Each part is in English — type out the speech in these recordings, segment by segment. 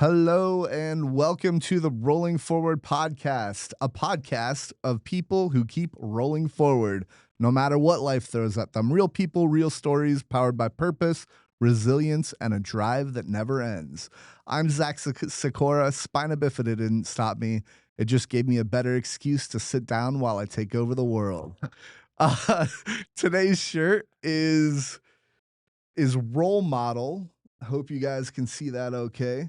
Hello and welcome to the Rolling Forward podcast, a podcast of people who keep rolling forward no matter what life throws at them. Real people, real stories, powered by purpose, resilience, and a drive that never ends. I'm Zach Sikora. Spina bifida didn't stop me. It just gave me a better excuse to sit down while I take over the world. Uh, Today's shirt is role model. I hope you guys can see that okay.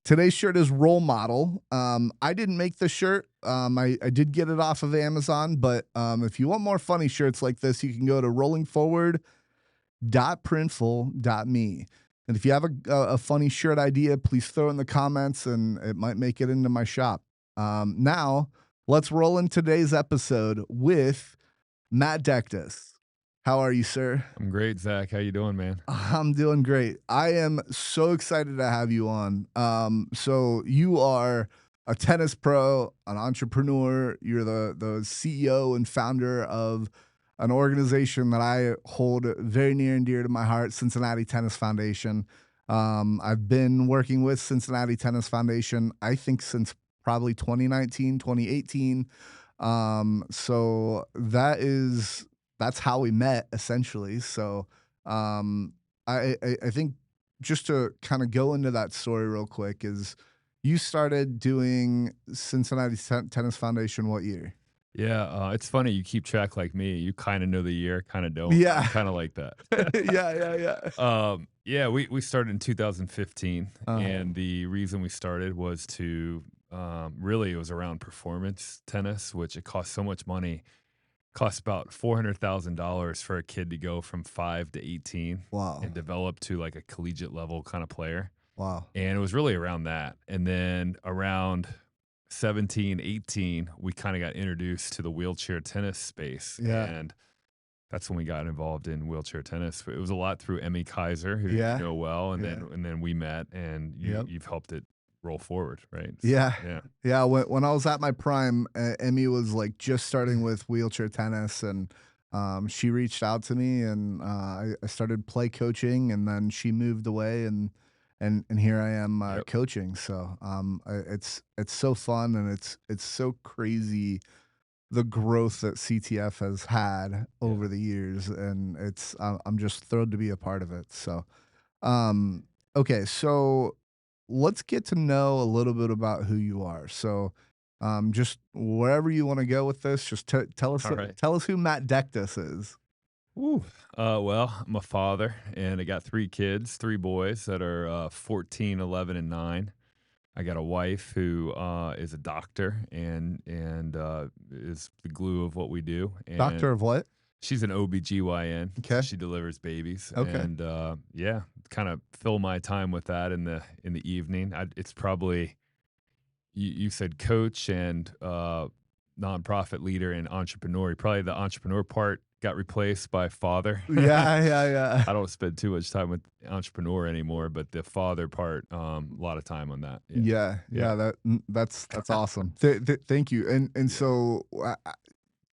Today's shirt is role model. I didn't make the shirt. I did get it off of Amazon, but if you want more funny shirts like this, you can go to rollingforward.printful.me. And if you have a funny shirt idea, please throw it in the comments and it might make it into my shop. Now, let's roll in today's episode with Matt Dektas. How are you, sir? I'm great, Zach. How you doing, man? I'm doing great. I am so excited to have you on. So you are a tennis pro, an entrepreneur. You're the CEO and founder of an organization that I hold very near and dear to my heart, Cincinnati Tennis Foundation. I've been working with Cincinnati Tennis Foundation, I think, since probably 2019, 2018. So that's how we met, essentially. So I think just to kind of go into that story real quick is you started doing Cincinnati Tennis Foundation what year? Yeah, it's funny you keep track like me. You kind of know the year, kind of don't. Yeah. I'm kind of like that. Yeah, we started in 2015, and the reason we started was to really it was around performance tennis, which it costs so much money. Costs about $400,000 for a kid to go from 5 to 18 Wow. and develop to like a collegiate level kind of player. Wow. And it was really around that. And then around 17, 18, we kind of got introduced to the wheelchair tennis space. Yeah. And that's when we got involved in wheelchair tennis. It was a lot through Emmy Kaiser, who Yeah. you know well, and Yeah. then we met, and Yep. you've helped it roll forward, right? Yeah. Yeah. When I was at my prime, Emmy was like just starting with wheelchair tennis, and she reached out to me, and I started play coaching, and then she moved away, and here I am Yep. coaching. So it's so fun, and it's so crazy the growth that CTF has had over the years, and I'm just thrilled to be a part of it. So okay, so let's get to know a little bit about who you are. So, just wherever you want to go with this, just tell us All right. tell us who Matt Dektas is. Ooh. Well, I'm a father, and I got 3 kids, 3 boys that are 14, 11, and 9. I got a wife who is a doctor and is the glue of what we do. Doctor And of what? she's an OBGYN. So Okay. she delivers babies. Okay. And yeah, kind of fill my time with that in the evening. It's probably you said coach and nonprofit leader and entrepreneur. Probably the entrepreneur part got replaced by father. Yeah. I don't spend too much time with entrepreneur anymore, but the father part, a lot of time on that. Yeah. Yeah. That's awesome. Thank you. And Yeah. so,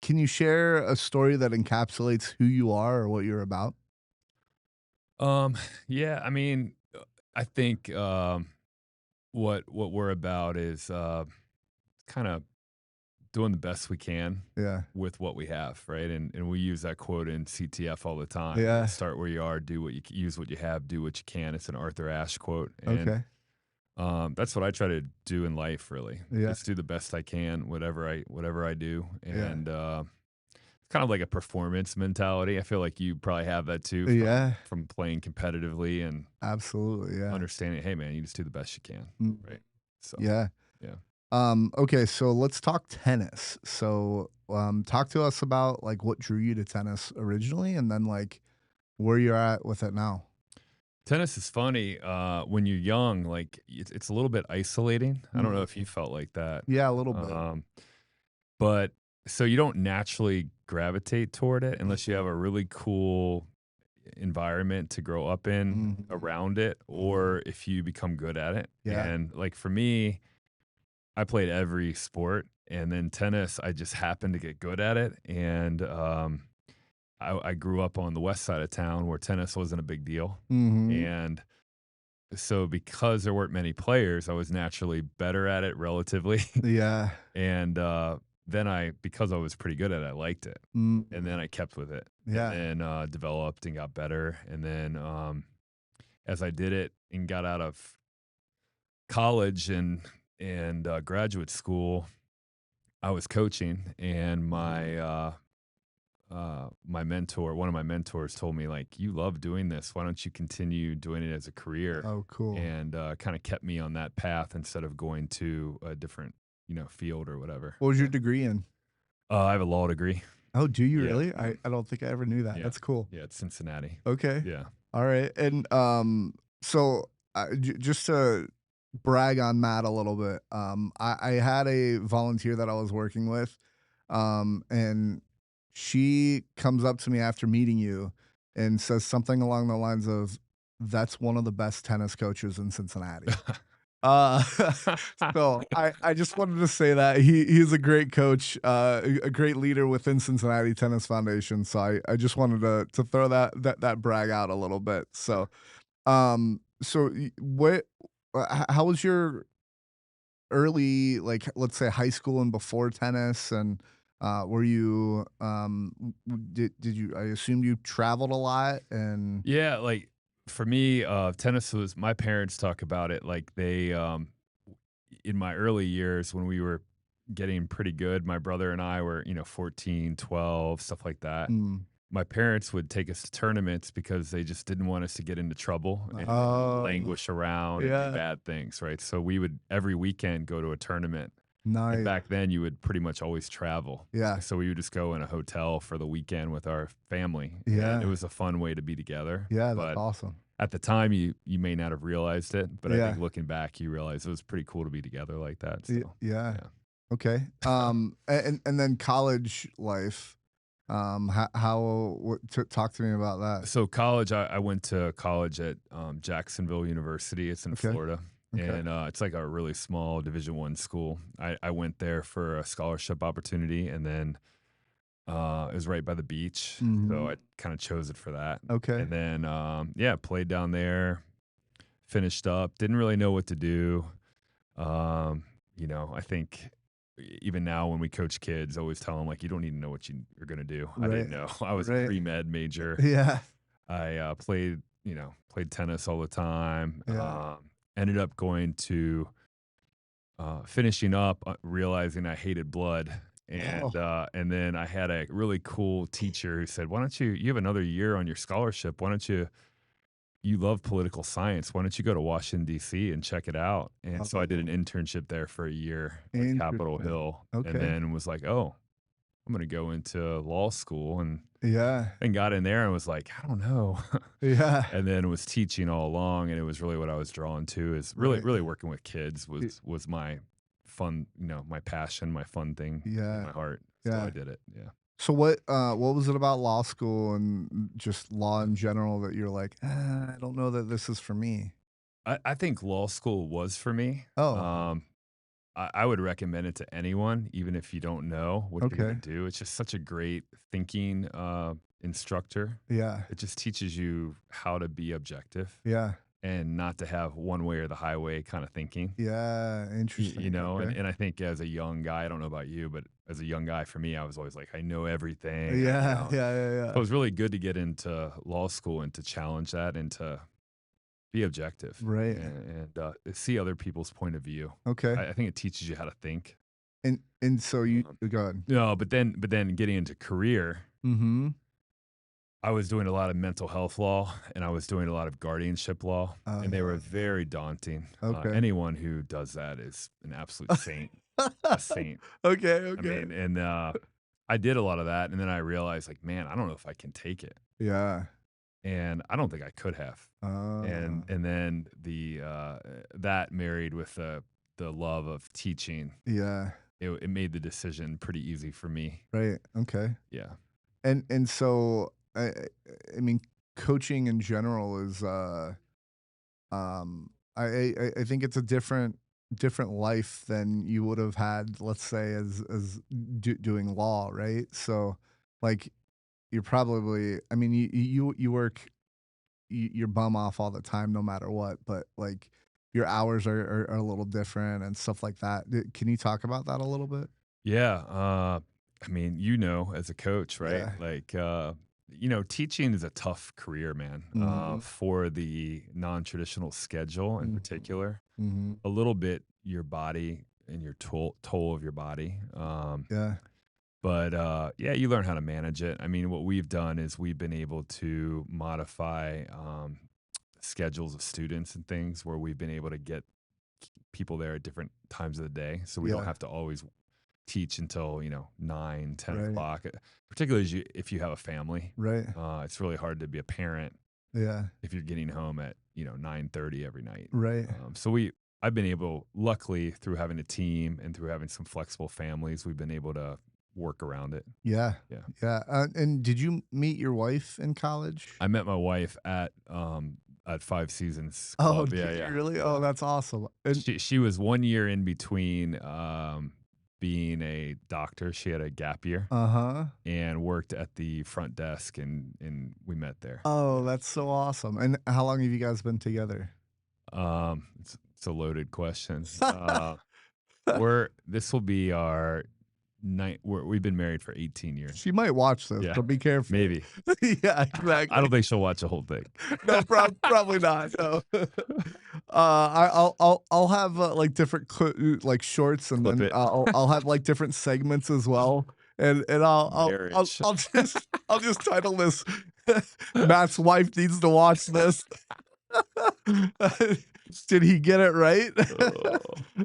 can you share a story that encapsulates who you are or what you're about? Yeah, I mean, I think what we're about is kind of doing the best we can Yeah. with what we have, right? And we use that quote in CTF all the time. Yeah. Start where you are, do what you use what you have, do what you can. It's an Arthur Ashe quote, and Okay. that's what I try to do in life. Really, Yeah. just do the best I can, whatever I do, Yeah. and it's kind of like a performance mentality. I feel like you probably have that too Yeah. from playing competitively and Absolutely. Yeah. understanding. Hey, man, you just do the best you can, Mm, right? So Yeah. yeah. Okay, so let's talk tennis. So, talk to us about like what drew you to tennis originally, and then like where you're at with it now. Tennis is funny, when you're young, like, it's a little bit isolating. I don't know Mm, if you felt like that, yeah, a little bit. um, but so you don't naturally gravitate toward it unless you have a really cool environment to grow up in Mhm. around it, or if you become good at it, Yeah. and, like, for me, I played every sport, and then tennis, I just happened to get good at it, and, I grew up on the west side of town where tennis wasn't a big deal, Mhm. and so because there weren't many players, I was naturally better at it relatively. Yeah. And, then because I was pretty good at it, I liked it, and Mm. then I kept with it, and Yeah. then, developed and got better, and then, as I did it and got out of college and graduate school, I was coaching, and my mentor one of my mentors told me, like, "You love doing this. Why don't you continue doing it as a career?" Oh, cool. And, kinda kept me on that path instead of going to a different, field or whatever. What was your Yeah. degree in? I have a law degree. Oh, do you Yeah. really? Mhm. I don't think I ever knew that. Yeah. That's cool. Yeah, it's Cincinnati. Okay. Yeah. Alright, and, so, just to brag on Matt a little bit, I had a volunteer that I was working with, and she comes up to me after meeting you and says something along the lines of, "That's one of the best tennis coaches in Cincinnati." Uh, so I just wanted to say that he's a great coach, a great leader within Cincinnati Tennis Foundation. So I just wanted to throw that brag out a little bit. So what how was your early, like, let's say high school and before tennis, and were you did you, I assume you traveled a lot, and Yeah, like, for me, tennis was my parents talk about it like in my early years when we were getting pretty good, my brother and I were, 14, 12, stuff like that. mm, My parents would take us to tournaments because they just didn't want us to get into trouble and oh languish around and do yeah, bad things, right? So we would every weekend go to a tournament. And nice, back then you would pretty much always travel. yeah, So we would just go in a hotel for the weekend with our family, and it yeah. was a fun way to be together. Yeah, that's But awesome. at the time you may not have realized it, but I Yeah. think looking back you realize it was pretty cool to be together like that. Y So, yeah. yeah. Okay. And then college life, how what t talk to me about that. So college, I went to college at Jacksonville University. It's in Okay. Florida, Okay. and it's like a really small Division I school. I went there for a scholarship opportunity, and then it was right by the beach, so Mhm. I kind of chose it for that. Okay. And then yeah, played down there, finished up. Didn't really know what to do. Um, I think even now when we coach kids, always tell them like you don't need to know what you're gonna do. I Right. didn't know. I was a Right. pre-med major. Yeah. I played tennis all the time. Yeah. Ended up going to finishing up, realizing I hated blood, Oh. and then I had a really cool teacher who said, "Why don't you have another year on your scholarship? Why don't you love political science? Why don't you go to Washington D.C. and check it out?" And so I did Oh, an internship there for a year at Capitol interesting. Hill, and Okay. then was like, "Oh, I'm going to go into law school," Yeah. and got in there and was like, "I don't know." Yeah. And then was teaching all along, and it was really what I was drawn to is really Right. really working with kids Y was my fun, my passion, my fun thing in yeah. my heart. So I Yeah. did it. Yeah. So what was it about law school and just law in general that you're like, I don't know that this is for me." I think law school was for me. Oh, I would recommend it to anyone, even if you don't know what you're gonna okay. do. It's just such a great thinking instructor. Yeah. It just teaches you how to be objective Yeah. and not to have one way or the highway kind of thinking. Yeah, interesting. And Okay. I think as a young guy, I don't know about you, but as a young guy, for me, I was always like, I know everything. Yeah, yeah, yeah, So it yeah. was really good to get into law school and to challenge that and to be objective Right. and see other people's point of view. Okay. I think it teaches you how to think. And so you Um, go ahead. no, but then getting into career, Mhm. I was doing a lot of mental health law and I was doing a lot of guardianship law, and they were Oh, very daunting. okay. Anyone who does that is an absolute saint, a saint. Okay, I okay. mean, and I did a lot of that, and then I realized, like, man, I don't know if I can take it, Yeah. and I don't think I could have. And Oh, and then that married with the love of teaching, yeah. it made the decision pretty easy for me. Right, okay. Yeah. And so, I mean, coaching in general is, I think it's a different life than you would have had, let's say, as doing law, right? So, like, you're probably, I mean, you work you're bum off all the time no matter what, but like your hours are a little different and stuff like that. Can you talk about that a little bit? Yeah, I mean, as a coach, right? Yeah. Like, teaching is a tough career, man. Mhm. For the non-traditional schedule in Mhm. particular, Mhm. a little bit your body and your toll of your body. Yeah. But yeah, you learn how to manage it. I mean, what we've done is we've been able to modify schedules of students and things where we've been able to get people there at different times of the day, so we don't Yeah. have to always teach until 9, 10 Right. o'clock. Particularly if you have a family, Right. it's really hard to be a parent Yeah. if you're getting home at 9:30 every night. Right. So I've been able, luckily, through having a team and through having some flexible families, we've been able to work around it. Yeah. Yeah. Yeah. And did you meet your wife in college? I met my wife at Five Seasons Oh, Club. Yeah, did you yeah, really? yeah. Oh, that's awesome. And She was 1 year in between, being a doctor. She had a gap year uh-huh. and worked at the front desk, and we met there. Oh, Yeah. that's so awesome. And how long have you guys been together? It's a loaded question. This will be our we've been married for 18 years. She might watch this, Yeah, so be careful. maybe. Yeah, I exactly. don't think she'll watch the whole thing. No, probably not. No. I'll have like different like shorts, and Clip then it. I'll have like different segments as well, and Marriage. I'll just title this Matt's wife needs to watch this. Did he get it right? Oh.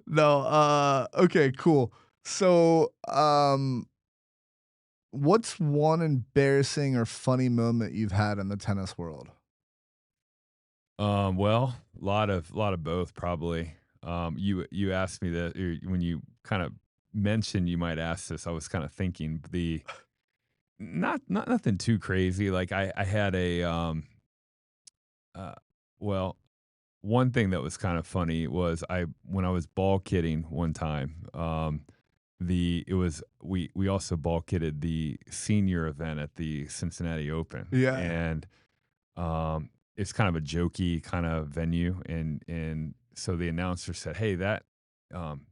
No. Okay. Cool. So, what's one embarrassing or funny moment you've had in the tennis world? Well, lot of both probably. You asked me that when you kind of mentioned you might ask this. I was kind of thinking the not nothing too crazy. Like I had uh, well, one thing that was kind of funny was when I was ball kidding one time. We also ball kidded the senior event at the Cincinnati Open, Yeah. and it's kind of a jokey kind of venue, and so the announcer said, "Hey, um,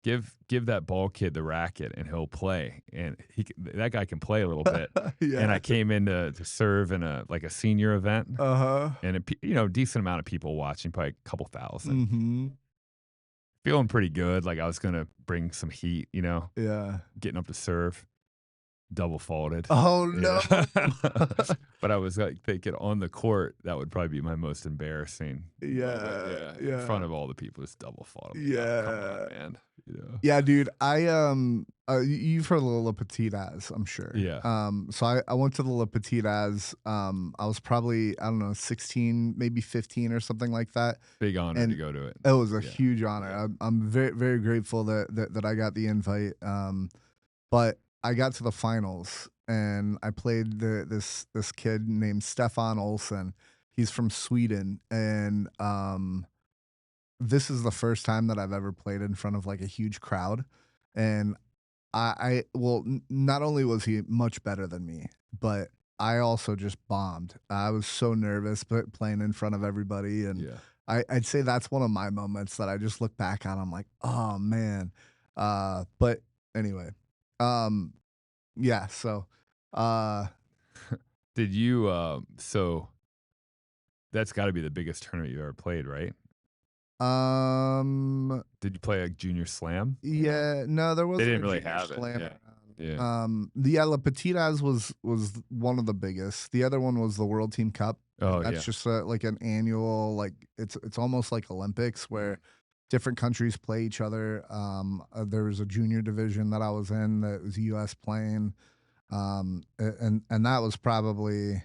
give that ball kid the racket, and he'll play." And that guy can play a little bit. And Yeah. I came in to serve in a senior event, Uh-huh. and decent amount of people watching, probably a couple thousand. Mhm. Feeling pretty good, like I was gonna bring some heat, Yeah. getting up to serve. Double faulted. Oh, Yeah. no. But I was, like, thinking on the court, that would probably be my most embarrassing moment, Yeah. yeah, in front Yeah. of all the people, just double fault. I'm like, "Oh, come on, Yeah. man," Yeah, dude. You've heard of the Le Petitas, I'm sure. Yeah, So I went to the Le Petitas. I was probably, I don't know, 16, maybe 15 or something like that. big honor to And go to it. it was a Yeah, huge honor. yeah, I'm very, very grateful that I got the invite. But I got to the finals and I played this kid named Stefan Olsen. He's from Sweden, and this is the first time that I've ever played in front of like a huge crowd. And not only was he much better than me, but I also just bombed. I was so nervous, but playing in front of everybody, and yeah. I'd say that's one of my moments that I just look back on. I'm like, oh man. But anyway, um, yeah. So, uh, Did you, so that's gotta be the biggest tournament you ever played, right? um, Did you play a junior slam, yeah, no, there They wasn't a didn't really junior have it, slam yeah, around. yeah. The La Petitas was one of the biggest. The other one was the World Team Cup, and Oh, that's yeah. just like an annual, like it's almost like Olympics where different countries play each other. There was a junior division that I was in that was U.S. playing, and that was probably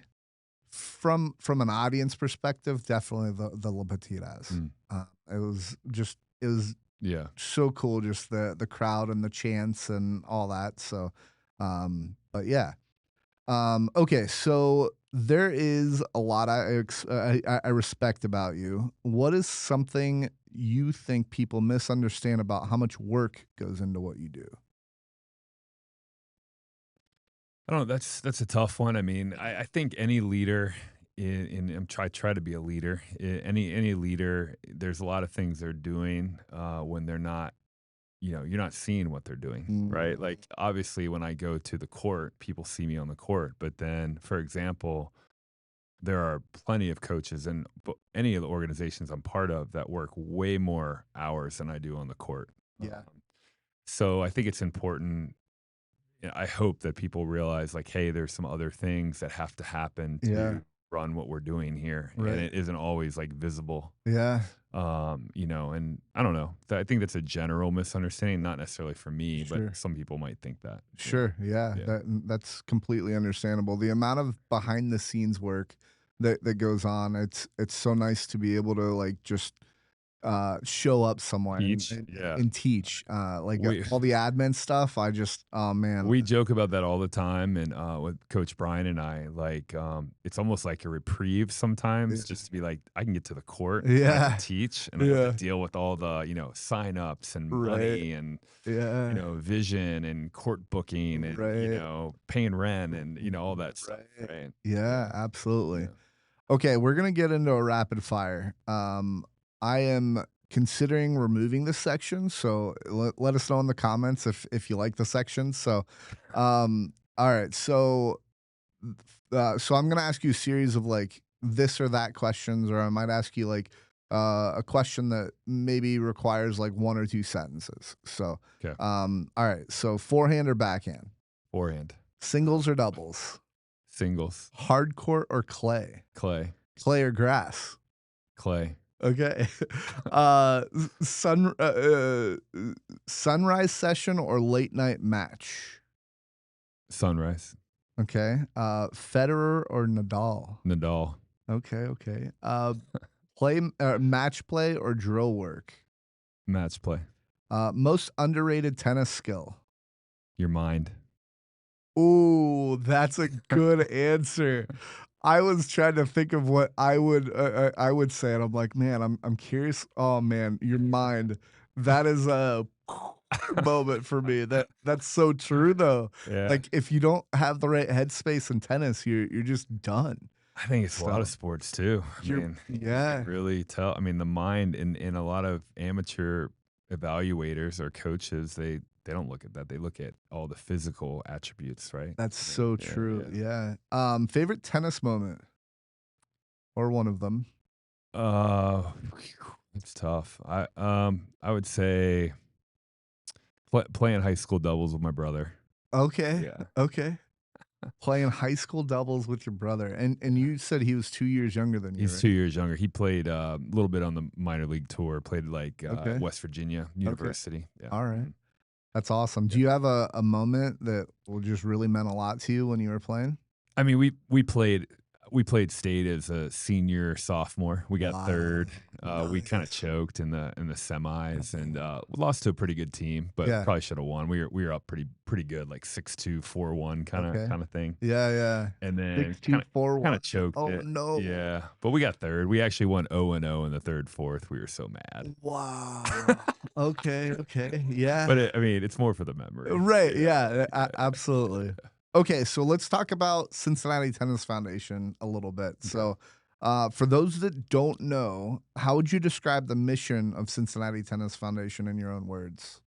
from an audience perspective, definitely the La Petitas. Mm, It was yeah. so cool, just the crowd and the chants and all that. So, but yeah. Okay, so there is a lot I respect about you. What is something you think people misunderstand about how much work goes into what you do? I don't know. That's a tough one. I mean, I think any leader I try to be a leader. Any leader, there's a lot of things they're doing when they're not, you're not seeing what they're doing, Mm, right? Like obviously, when I go to the court, people see me on the court. But then, for example, there are plenty of coaches in any of the organizations I'm part of that work way more hours than I do on the court. yeah. So I think it's important. I hope that people realize, like, hey, there's some other things that have to happen Yeah. to run what we're doing here, and Right. it isn't always like visible. Yeah. And I don't know. I think that's a general misunderstanding, not necessarily for me, but Sure. some people might think that. Sure. Yeah. Yeah. That's completely understandable. The amount of behind the scenes work that goes on, it's so nice to be able to like just show up somewhere and, Teach. Yeah. teach. We All the admin stuff, I just oh man. we joke about that all the time, and with Coach Brian and I, like, it's almost like a reprieve sometimes, just to be like, I can get to the court, and I can Yeah. teach, and I don't have Yeah. to deal with all the sign ups and Right. money and Yeah. vision and court booking and Right. paying rent and all that stuff, Right. right? Yeah, Yeah, absolutely. yeah. Okay, we're gonna get into a rapid fire. I am considering removing this section, so let us know in the comments if you like the section. So, all right. So I'm gonna ask you a series of like this or that questions, or I might ask you like a question that maybe requires like one or two sentences. So, Okay. all right. So forehand or backhand, Forehand, singles or doubles, singles, hard court or clay, clay, clay or grass. clay, Okay. Sunrise session or late night match? sunrise, Okay. Federer or Nadal? Nadal, Okay, okay. Match play or drill work? match play, Most underrated tennis skill? your mind. Ooh, that's a good answer. I was trying to think of what I would say, and I'm like, man, I'm curious. Oh man, your mind. That is a moment for me. That's so true though. Yeah. Like if you don't have the right headspace in tennis, you're just done. I think it's a lot of So sports too. I you're mean, you can yeah, really tell. I mean, the mind in a lot of amateur evaluators or coaches, they don't look at that. They look at all the physical attributes, right? that's I mean, so yeah, true. yeah. Yeah. Favorite tennis moment or one of them. Uh, it's tough. I would say playing high school doubles with my brother. Okay. Yeah. Okay. Playing high school doubles with your brother, and you said he was 2 years younger than you, He's right? 2 years younger. He played a little bit on the minor league tour. Played like Okay, West Virginia okay, University. Yeah. alright. Mhm. That's awesome. Do Yeah. you have a moment that just really meant a lot to you when you were playing? I mean, we played state as a senior, sophomore. We got Wow, third. We kind of nice. choked in the semis and we lost to a pretty good team, but Yeah, probably should have won. We were up pretty good, like 6-2, 4-1 kind of okay. kind of thing. Yeah, yeah. And then 6-2-4-1. kind of choked Oh, it. no. Yeah, but we got third. We actually won 0-0 in the third, fourth. We were so mad. Wow. Okay, okay, yeah. But I mean, it's more for the memory. Right, Yeah. yeah, Yeah. absolutely. Okay, so let's talk about Cincinnati Tennis Foundation a little bit. Okay. So, for those that don't know, how would you describe the mission of Cincinnati Tennis Foundation in your own words?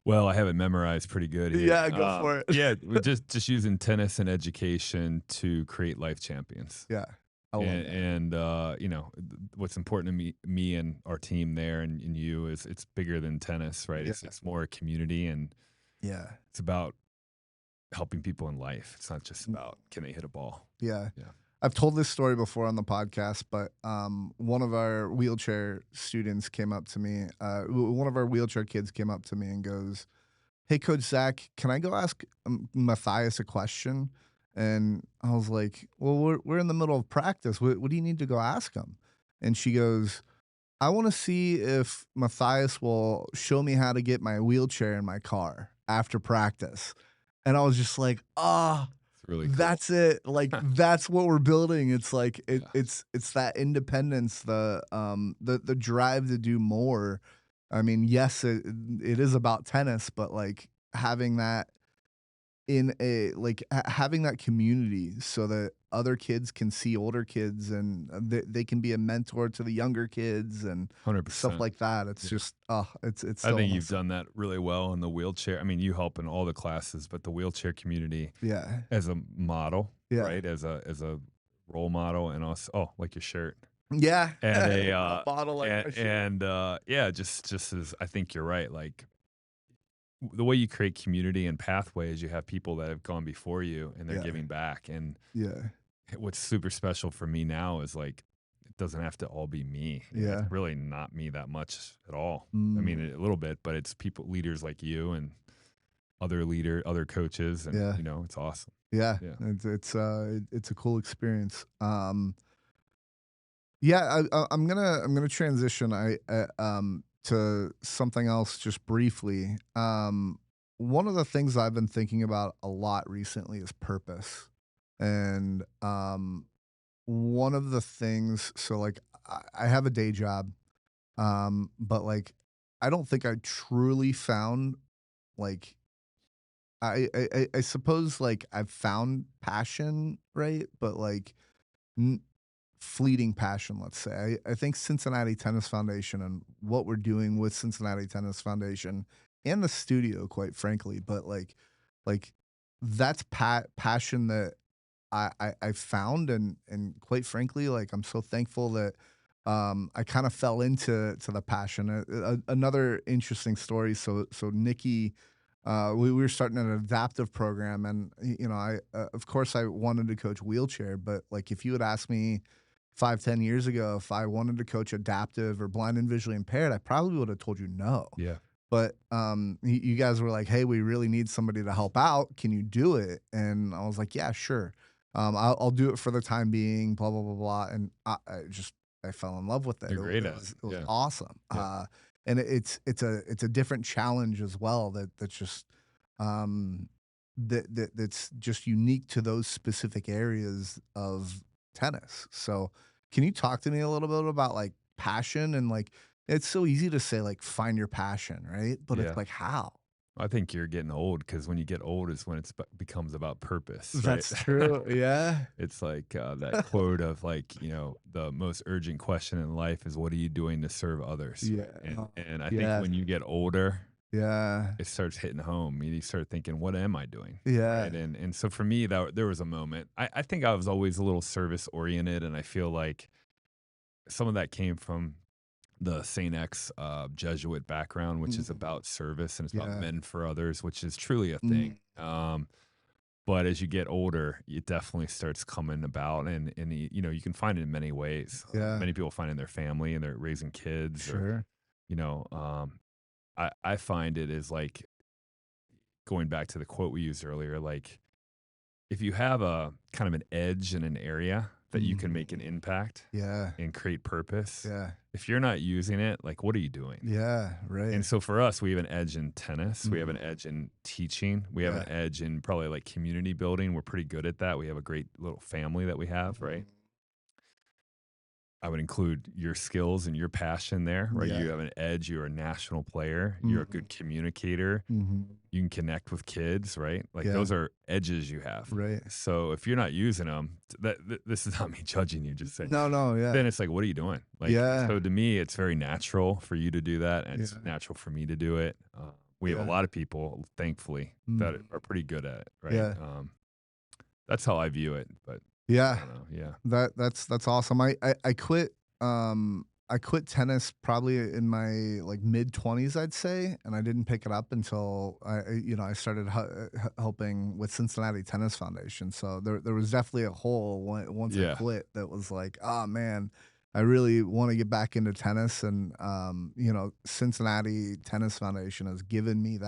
Well, I have it memorized pretty good here. Yeah, go for it. Yeah, we're just using tennis and education to create life champions. Yeah, I love that. What's important to me and our team there and you is it's bigger than tennis, right? Yeah, It's more a community and yeah, it's about helping people in life. It's not just about can they hit a ball. yeah. Yeah. I've told this story before on the podcast, but one of our wheelchair students came up to me. One of our wheelchair kids came up to me and goes, "Hey, Coach Zach, can I go ask Matthias a question?" And I was like, "Well, we're in the middle of practice. What do you need to go ask him?" And she goes, "I want to see if Matthias will show me how to get my wheelchair in my car after practice." And I was just like, "Ah." It's really cool. That's it. Like that's what we're building. It's like Yeah. it's that independence, the drive to do more. I mean, yes, it is about tennis, but like having that in a like having that community so that other kids can see older kids and they can be a mentor to the younger kids and stuff 100%. like that. It's Yeah. just oh, it's I so think you've awesome. done that really well in the wheelchair. I mean, you help in all the classes, but the wheelchair community Yeah. as a model, Yeah. right? As a role model and also oh, like your shirt. Yeah. And a A bottle like my shirt. yeah, just as I think you're right. Like the way you create community and pathways, you have people that have gone before you and they're Yeah. giving back. And Yeah. what's super special for me now is like it doesn't have to all be me. It's Yeah. really not me that much at all. I mean, Mm, a little bit, but it's people, leaders like you and other coaches, and yeah. it's awesome. Yeah. Yeah, It's a cool experience. Yeah, I'm gonna transition to something else just briefly. One of the things I've been thinking about a lot recently is purpose. And one of the things so like I have a day job, but like I don't think I truly found like I suppose like I've found passion, right? But like n- fleeting passion, let's say. I think Cincinnati Tennis Foundation and what we're doing with Cincinnati Tennis Foundation and the studio, quite frankly, but like that's passion that I found and quite frankly, like I'm so thankful that I kind of fell into the passion. Another interesting story. So Nikki, we were starting an adaptive program, and you know, I of course I wanted to coach wheelchair, but like if you had asked me 5, 10 years ago if I wanted to coach adaptive or blind and visually impaired, I probably would have told you no. yeah, But, you guys were like, "Hey, we really need somebody to help out. Can you do it?" And I was like, "Yeah, sure. I'll do it for the time being, blah, blah, blah, blah." And I fell in love with it. you're great at it. It was Yeah, awesome. yeah, And it's a different challenge as well that's just, um, that's just unique to those specific areas of tennis. So, can you talk to me a little bit about, like, passion and, like, it's so easy to say, like, "Find your passion," right? But it's yeah. like, how? I think you're getting old because when you get old is when it becomes about purpose, right? That's true, yeah. It's like that quote of like, the most urgent question in life is what are you doing to serve others, right? Yeah, And I think yes, when you get older, yeah, it starts hitting home. You start thinking, what am I doing? yeah, Right. And so for me, that there was a moment. I think I was always a little service oriented, and I feel like some of that came from the Saint X Jesuit background, which is mhm, about service and it's about yeah, men for others, which is truly a thing. mm, But as you get older, it definitely starts coming about, and you can find it in many ways. yeah, Many people find it in their family and they're raising kids, or sure, you know, um, I find it is like going back to the quote we used earlier, like if you have a kind of an edge in an area that you can mhm, make an impact yeah, and create purpose, yeah, if you're not using it, like what are you doing? yeah, And right, so for us, we have an edge in tennis. We have mhm, an edge in teaching. We have an yeah, edge in probably like community building. We're pretty good at that. We have a great little family that we have, right? mhm, I would include your skills and your passion there, right? yeah, You have an edge. You're a national player. You're a mhm, good communicator. mhm, You can connect with kids, right? Like yeah, those are edges you have. right. So if you're not using them, this is not me judging you. Just say, No, no, yeah, then it's like, what are you doing? Like, yeah, so to me, it's very natural for you to do that, and it's yeah, natural for me to do it. We have a yeah, lot of people, thankfully, that mhm, are pretty good at it, right? yeah, That's how I view it, but I yeah. don't know. Yeah, That's awesome. I quit tennis probably in my like mid 20s, I'd say, and I didn't pick it up until I started helping with Cincinnati Tennis Foundation. So there was definitely a hole once I yeah, quit that was like, oh man, I really want to get back into tennis, and Cincinnati Tennis Foundation has given me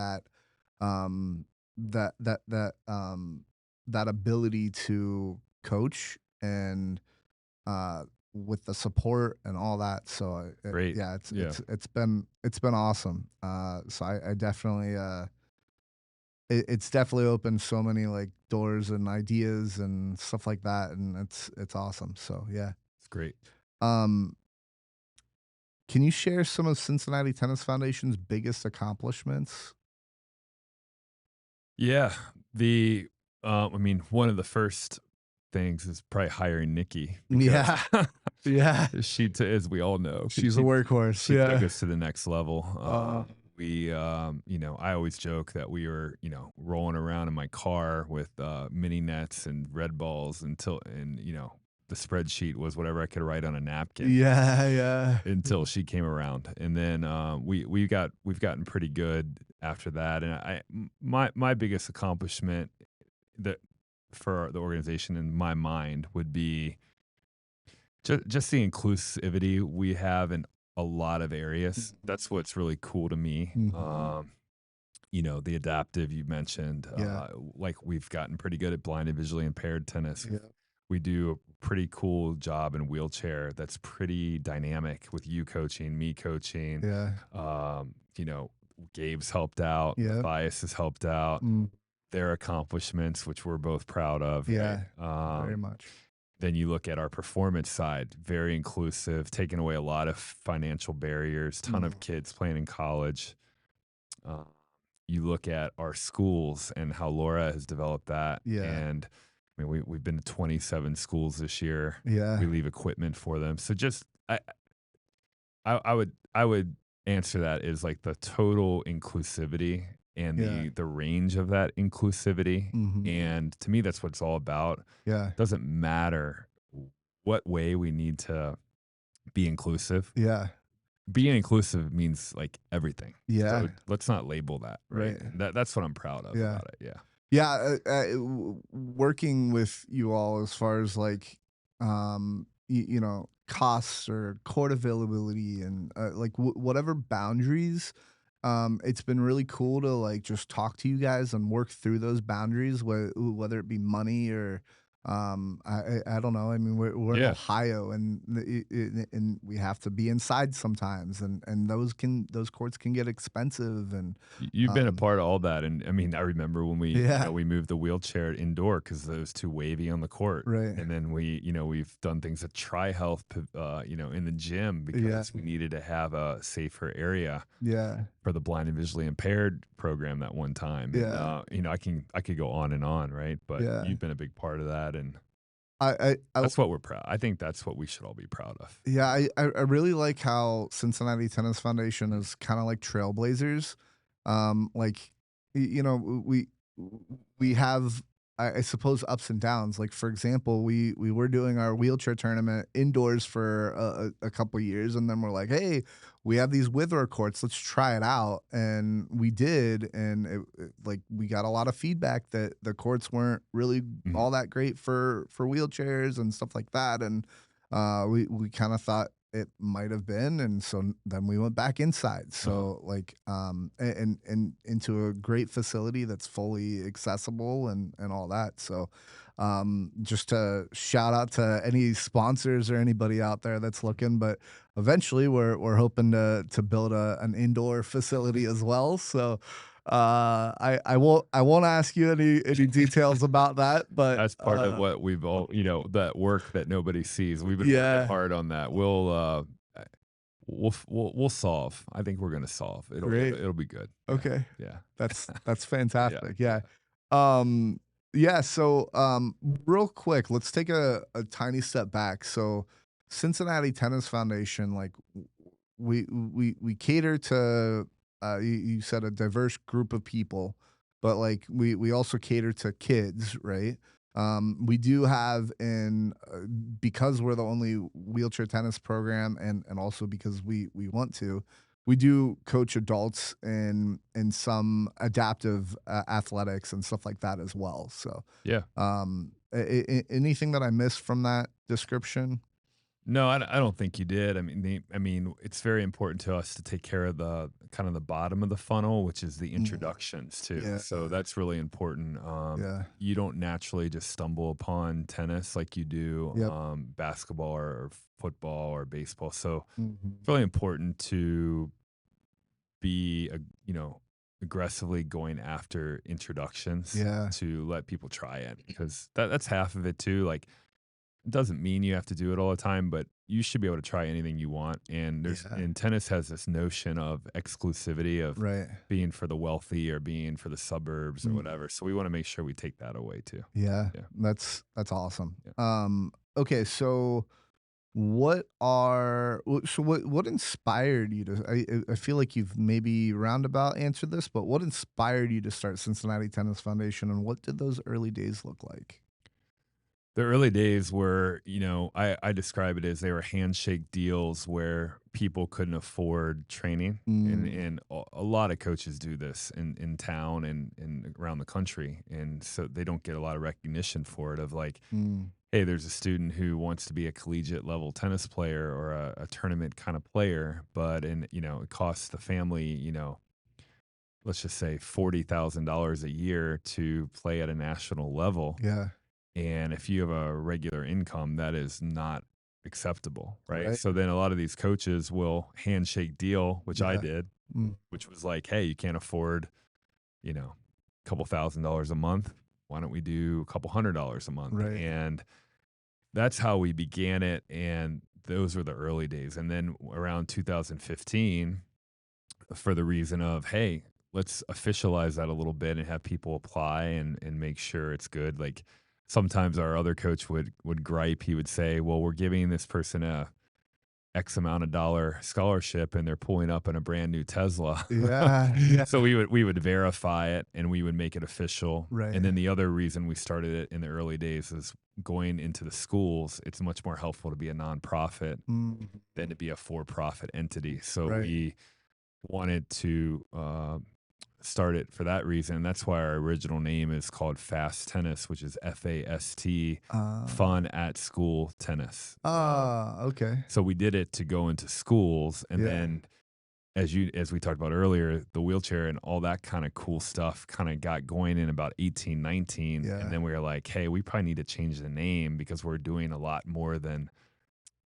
um that that that that ability to coach and with the support and all that. So great. yeah, Yeah, it's been awesome. So I definitely it's definitely opened so many like doors and ideas and stuff like that, and it's awesome. So yeah. it's great. Um, can you share some of Cincinnati Tennis Foundation's biggest accomplishments? Yeah, I mean, one of the first things is probably hiring Nikki because Yeah. Yeah. as we all know, She's a workhorse. she took Yeah. us to the next level. Uh, I always joke that we were, rolling around in my car with mini nets and red balls the spreadsheet was whatever I could write on a napkin yeah, yeah. until she came around, and then we've gotten pretty good after that. And my biggest accomplishment that for the organization in my mind would be just the inclusivity we have in a lot of areas. That's what's really cool to me. Mhm. The adaptive you mentioned, Yeah. like we've gotten pretty good at blind and visually impaired tennis. Yeah. We do a pretty cool job in wheelchair that's pretty dynamic with you coaching, me coaching. Yeah. Um, you know, Gabe's helped out, Yeah. Matthias has helped out. Mm. Their accomplishments, which we're both proud of, right? Yeah. Very much. Then you look at our performance side, very inclusive, taking away a lot of financial barriers, ton of Mhm. kids playing in college. Uh, you look at our schools and how Laura has developed that. Yeah. And I mean, we've been to 27 schools this year. Yeah. We leave equipment for them. So just I would answer that as like the total inclusivity and Yeah. the range of that inclusivity. Mhm. And to me, that's what it's all about. Yeah. Doesn't matter what way we need to be inclusive. Yeah. Being inclusive means like everything. Yeah. So let's not label that, right? Right. And that's what I'm proud of Yeah. about it. Yeah. Yeah, working with you all as far as like, costs or court availability and like whatever boundaries, it's been really cool to like just talk to you guys and work through those boundaries, whether it be money or, I don't know. I mean, we're in Yeah. Ohio and we have to be inside sometimes, and those courts can get expensive and, You've been a um, part of all that, and I mean, I remember when yeah, we moved the wheelchair indoor because it was too wavy on the court, right, and then we've done things at Tri Health, in the gym yeah, because we needed to have a safer area yeah. for the blind and visually impaired program that one time, and Yeah, I could go on and on, right? But yeah. you've been a big part of that, and I that's what we're proud. I think that's what we should all be proud of. yeah, I really like how Cincinnati Tennis Foundation is kinda like trailblazers. Like, we have, I suppose, ups and downs. Like, for example, we were doing our wheelchair tournament indoors for a couple years, and then we're like, "Hey, we have these Wither courts, let's try it out." And we did, and like, we got a lot of feedback that the courts weren't really Mhm. all that great for wheelchairs and stuff like that, and we kind of thought it might have been, and so then we went back inside. Uh-huh. So like, and into a great facility that's fully accessible and all that. So, just to shout out to any sponsors or anybody out there that's looking, but eventually we're hoping to build an indoor facility as well. So, I won't ask you any details about that, but That's part of what we've all, that work that nobody sees. We've been working yeah, hard on that. We'll solve. I think we're gonna solve. great. It'll be good. Yeah. Okay. Yeah. That's Yeah. fantastic. Yeah. Yeah. Um yeah, so real quick, let's take a tiny step back. So Cincinnati Tennis Foundation, like we cater to you said a diverse group of people, but like we also cater to kids, right? We do have in because we're the only wheelchair tennis program, and also because we want to, we do coach adults in some adaptive athletics and stuff like that as well. So, Yeah. anything that I missed from that description? No, I don't think you did. I mean, it's very important to us to take care of the kind of the bottom of the funnel, which is the Mm, introductions too. yeah, So that's really important. yeah, You don't naturally just stumble upon tennis like you do yep, basketball or football or baseball. So mhm, it's really important to be, aggressively going after introductions yeah, to let people try it because that's half of it too. Like It doesn't mean you have to do it all the time, but you should be able to try anything you want. And Yeah. and tennis has this notion of exclusivity of Right. being for the wealthy or being for the suburbs or Mm. whatever. So we want to make sure we take that away too. Yeah. Yeah. That's awesome. Yeah. Okay, so what inspired you to I feel like you've maybe roundabout answered this, but what inspired you to start Cincinnati Tennis Foundation, and what did those early days look like? The early days were, I describe it as they were handshake deals where people couldn't afford training. And Mm, and a lot of coaches do this in town and around the country. And so they don't get a lot of recognition for it of like, mm, hey, there's a student who wants to be a collegiate level tennis player or a tournament kind of player, but it costs the family, let's just say $40,000 a year to play at a national level. yeah, And if you have a regular income, that is not acceptable, right? right, So then a lot of these coaches will handshake deal, which I yeah, did, mm, which was like, hey, you can't afford, a couple $1,000s a month. Why don't we do a couple $100s a month? right, And that's how we began it. And those were the early days. And then around 2015, for the reason of, hey, let's officialize that a little bit and have people apply and make sure it's good. Like sometimes our other coach would gripe. He would say, well, we're giving this person a X amount of dollar scholarship and they're pulling up in a brand new Tesla. yeah, yeah, So we would verify it and we would make it official. right, And then the other reason we started it in the early days is going into the schools. It's much more helpful to be a nonprofit mm, than to be a for-profit entity. So right, we wanted to start it for that reason. That's why our original name is called Fast Tennis, which is FAST, uh, fun at school tennis. okay, So we did it to go into schools, and yeah, then as we talked about earlier, the wheelchair and all that kind of cool stuff kind of got going in about 18, 19. And yeah, then we were like, hey, we probably need to change the name because we're doing a lot more than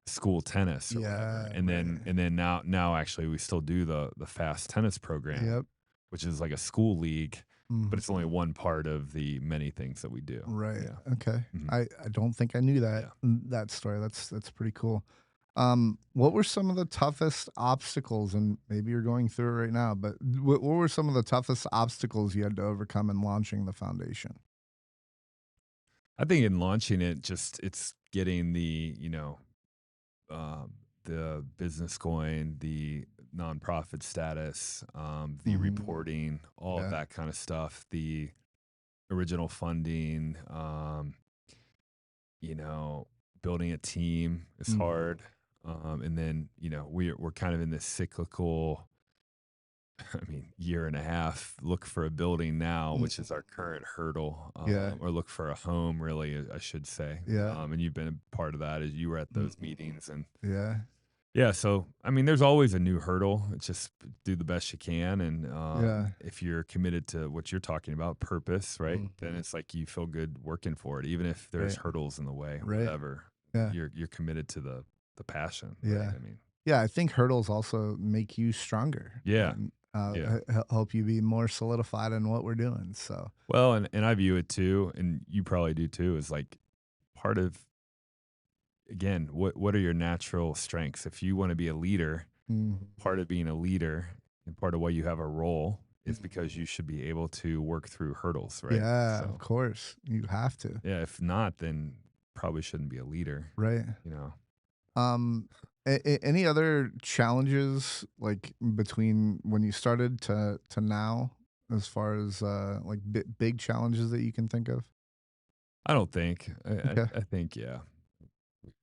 school tennis or whatever. yeah, And then now actually we still do the fast tennis program, yep, which is like a school league, but mhm. it's only one part of the many things that we do. Right. Yeah. Okay. Mhm. I don't think I knew that Yeah. that story. That's pretty cool. What were some of the toughest obstacles, and maybe you're going through it right now, but what were some of the toughest obstacles you had to overcome in launching the foundation? I think in launching it, just it's getting the business going, the nonprofit status, the Mhm. reporting, all of Yeah. that kind of stuff, the original funding, you know, building a team is Mm. hard. And then, we're kind of in this cyclical, year and a half look for a building now, which Mm. is our current hurdle, Yeah. or look for a home, really, I should say. Yeah. And you've been a part of that as you were at those Mhm. meetings. And Yeah. yeah, so, there's always a new hurdle. It's just do the best you can. And Yeah. if you're committed to what you're talking about, purpose, right? Then Mhm. it's like you feel good working for it, even if there's Right. hurdles in the way, Right. whatever. Yeah. You're committed to the passion, right? Yeah. Yeah, I think hurdles also make you stronger Yeah, and, yeah. help you be more solidified in what we're doing, so Well, and I view it too, and you probably do too, is like part of, again, what are your natural strengths? If you want to be a leader, Mhm. part of being a leader and part of why you have a role is because Mhm. you should be able to work through hurdles, right? Yeah, of So course. You have to. yeah, if not, then probably shouldn't be a leader, Right. you know. Um, any other challenges like between when you started to now, as far as like big challenges that you can think of? I don't think. Okay. I think yeah.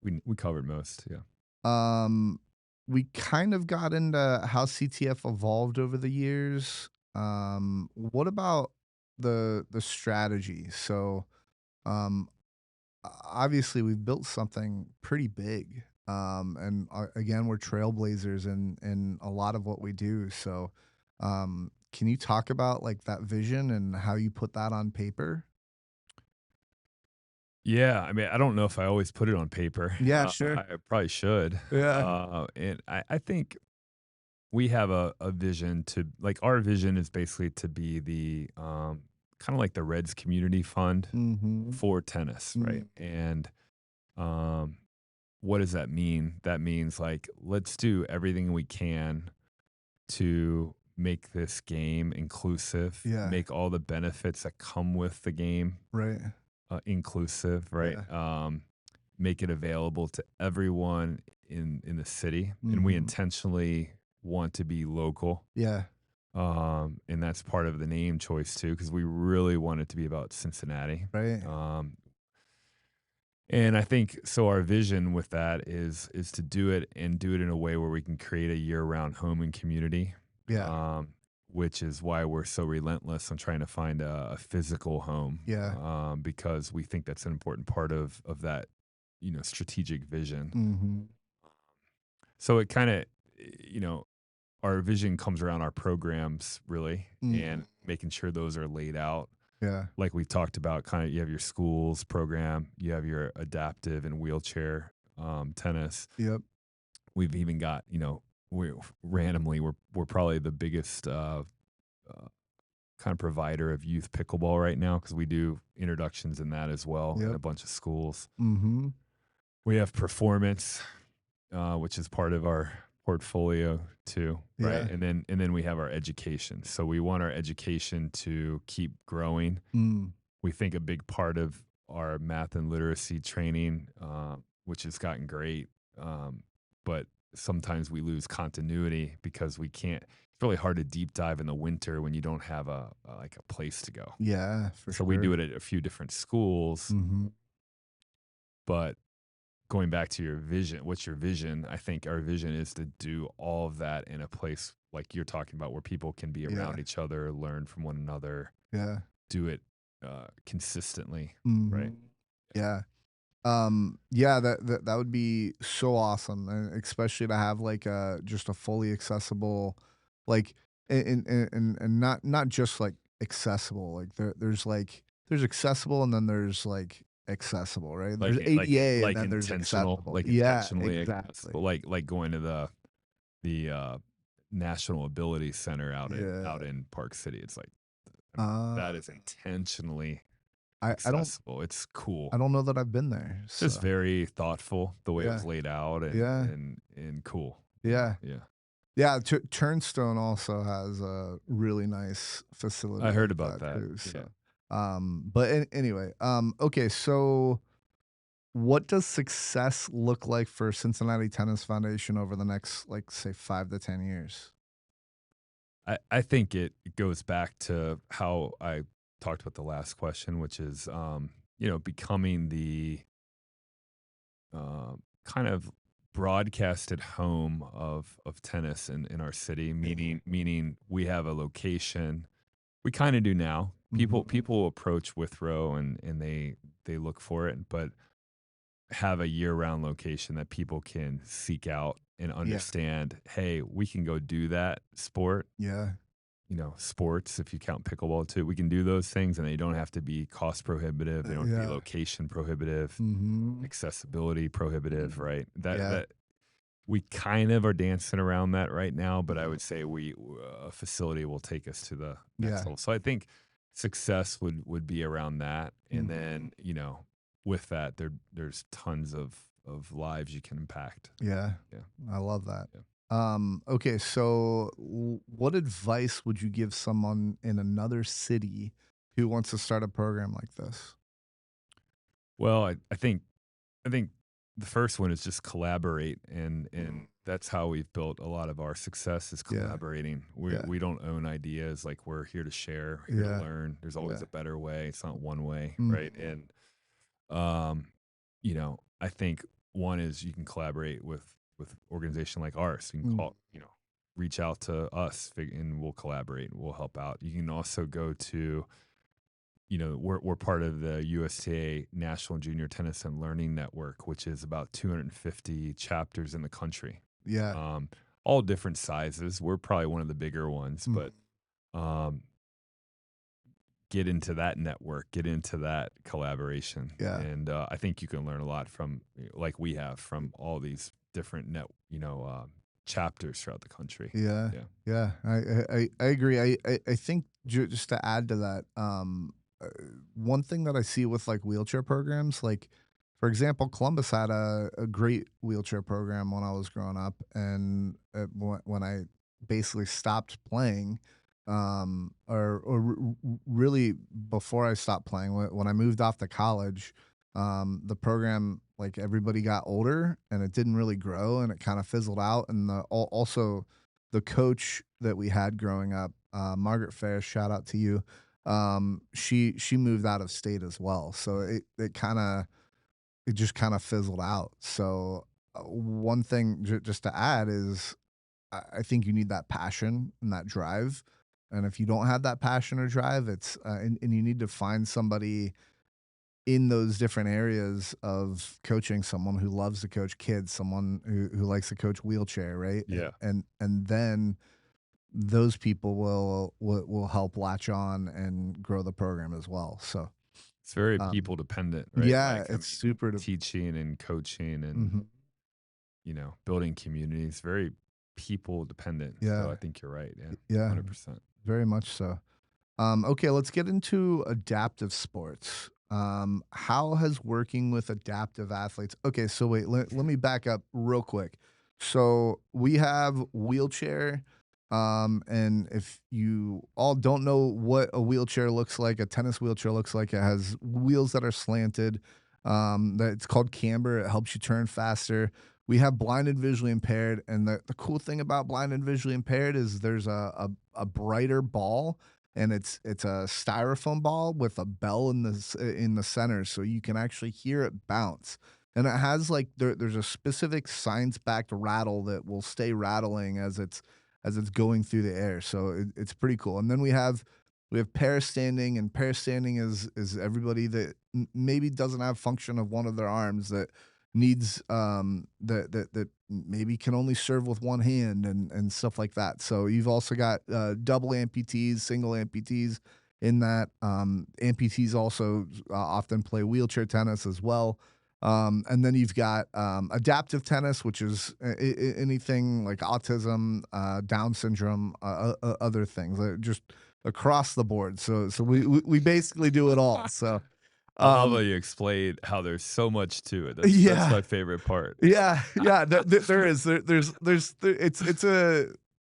We covered most, yeah. Um, we kind of got into how CTF evolved over the years. What about the strategy? So, um, obviously we've built something pretty big. And again, we're trailblazers in a lot of what we do. So, can you talk about like that vision and how you put that on paper? Yeah, I don't know if I always put it on paper. Yeah, sure. I probably should. Yeah. And I think we have a vision to like our vision is basically to be the kind of like the Reds community fund Mm-hmm. for tennis, right? Mm, And Um, what does that mean? That means like let's do everything we can to make this game inclusive, Yeah. make all the benefits that come with the game Right. inclusive, right? Yeah. Make it available to everyone in the city, and we Mhm. intentionally want to be local. Yeah. And that's part of the name choice too, because we really want it to be about Cincinnati. Right. Um, and I think so. Our vision with that is to do it and do it in a way where we can create a year-round home and community, Yeah. um, which is why we're so relentless on trying to find a physical home, Yeah. because we think that's an important part of that, strategic vision. Mhm. So it kind of, you know, our vision comes around our programs really, Mm. and making sure those are laid out Yeah. like we talked about. Kind of, you have your schools program, you have your adaptive and wheelchair tennis. Yep. We've even got, we randomly we're probably the biggest kind of provider of youth pickleball right now, because we do introductions in that as well in a Yep. bunch of schools. Mhm. We have performance, which is part of our portfolio too, right? Yeah. And then we have our education. So we want our education to keep growing. Mm. We think a big part of our math and literacy training, which has gotten great, but sometimes we lose continuity because we can't. It's really hard to deep dive in the winter when you don't have like a place to go. Yeah, for So we do sure. it at a few different schools, Mhm. but going back to your vision, what's your vision? I think our vision is to do all of that in a place like you're talking about, where people can be around Yeah. each other, learn from one another, Yeah. do it consistently, right? Mhm. Yeah. Yeah, that would be so awesome, and especially to have like just a fully accessible, like, and not just like accessible. Like there's accessible and then there's like accessible, right? Like There's it like ADA and like then there's intentional accessible. like Yeah, intentionally exactly. accessible, like going to the National Ability Center out Yeah. in Park City. It's like, I mean, Uh, that is intentionally I don't accessible. It's cool. I don't know that I've been there. Just So very thoughtful the way it yeah, was laid out, and yeah, cool. yeah. Yeah. Yeah, Turnstone also has a really nice facility I heard like about that that. too. Yeah. So, but anyway, okay. So, what does success look like for Cincinnati Tennis Foundation over the next, like, say, 5 to 10 years? I think it goes back to how I talked about the last question, which is, becoming the kind of broadcasted home of tennis in our city. Meaning we have a location. We kind of do now. People Mhm. people approach Withrow, and they look for it, but have a year round location that people can seek out and Yeah, understand. Hey, we can go do that sport, yeah, sports, if you count pickleball too. We can do those things, and they don't have to be cost prohibitive. They don't have to be yeah. location prohibitive, Mhm. accessibility prohibitive, right? Yeah, That we kind of are dancing around that right now, but I would say a facility will take us to the next yeah. level. So I think success would be around that, and Mhm. then with that there's tons of lives you can impact. Yeah, Yeah, I love that. yeah. Okay, so what advice would you give someone in another city who wants to start a program like this? Well, I think the first one is just collaborate, and that's how we've built a lot of our success, is Yeah, collaborating. We yeah, we don't own ideas. Like, we're here to share, here to yeah, learn. There's always yeah. a better way. It's not one way, right? Mhm. And I think one is you can collaborate with organization like ours. You can Mm. reach out to us, and we'll collaborate. We'll help out. You can also go to, we're part of the USTA National Junior Tennis and Learning Network, which is about 250 chapters in the country, Yeah. um, all different sizes. We're probably one of the bigger ones, Mm. but um, get into that network, get into that collaboration, Yeah. and I think you can learn a lot from, like we have, from all these different chapters throughout the country. Yeah. Yeah. Yeah. I agree. I think just to add to that, uh, one thing that I see with like wheelchair programs, like for example, Columbus had a great wheelchair program when I was growing up, and when I basically stopped playing, really before I stopped playing, when I moved off to college, the program, like, everybody got older and it didn't really grow and it kind of fizzled out. And also the coach that we had growing up, Margaret Fair, shout out to you. She moved out of state as well, so it just kind of fizzled out. So one thing just to add is I think you need that passion and that drive. And if you don't have that passion or drive, and you need to find somebody in those different areas of coaching, someone who loves to coach kids, someone who likes to coach wheelchair, right? Yeah. And then those people will help latch on and grow the program as well. So It's very um, people dependent, right? yeah, Like, I it's mean, super. teaching and coaching and, Mhm. building communities, very people dependent. So Yeah, I think you're right. Yeah. yeah, 100%. very much so. Okay, let's get into adaptive sports. How has working with adaptive athletes? Okay, so wait, let me back up real quick. So we have wheelchair. And if you all don't know what a wheelchair looks like, a tennis wheelchair looks like, it has wheels that are slanted. That it's called camber. It helps you turn faster. We have blind and visually impaired, and the cool thing about blind and visually impaired is there's a brighter ball, and it's a styrofoam ball with a bell in the center, so you can actually hear it bounce. And it has like there's a specific science backed rattle that will stay rattling as it's going through the air. So it's pretty cool. And then we have pair standing, and pair standing is everybody that maybe doesn't have function of one of their arms, that needs that maybe can only serve with one hand and stuff like that. So you've also got double amputees, single amputees in that. Amputees also often play wheelchair tennis as well. And then you've got adaptive tennis, which is anything like autism, Down syndrome, other things, just across the board. So we basically do it all. So I love how um, you explained how there's so much to it. That's yeah, my favorite part. yeah, yeah. There is it's a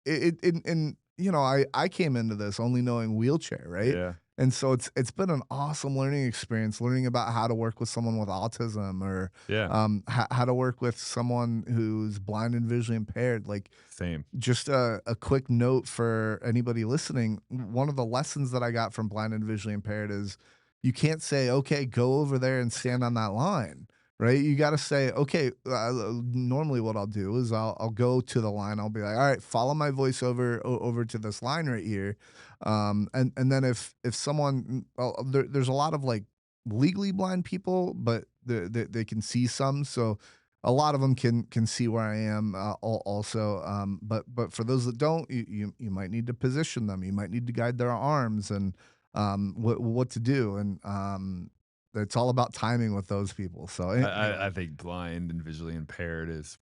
and I came into this only knowing wheelchair, right? Yeah. And so it's been an awesome learning experience, learning about how to work with someone with autism, or Yeah. how to work with someone who's blind and visually impaired. Like, Same. just a quick note for anybody listening. One of the lessons that I got from blind and visually impaired is you can't say, okay, go over there and stand on that line, right? You got to say, okay, normally what I'll do is I'll go to the line. I'll be like, all right, follow my voice over to this line right here. And then if someone, well, there's a lot of like legally blind people, but they can see some. So a lot of them can see where I am, also. But for those that don't, you might need to position them. You might need to guide their arms and what to do. And it's all about timing with those people. So I anyway, think blind and visually impaired is,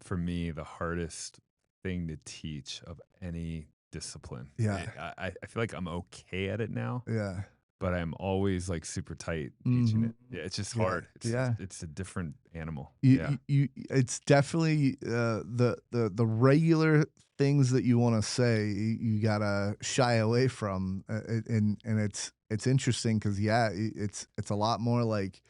for me, the hardest thing to teach of any discipline. yeah, I feel like I'm okay at it now, yeah, but I'm always like super tight teaching hmm it. Yeah, it's just yeah, hard. yeah. It's a different animal. Yeah. It's definitely the regular things that you want to say, you gotta shy away from, and it's interesting because, yeah, it's a lot more like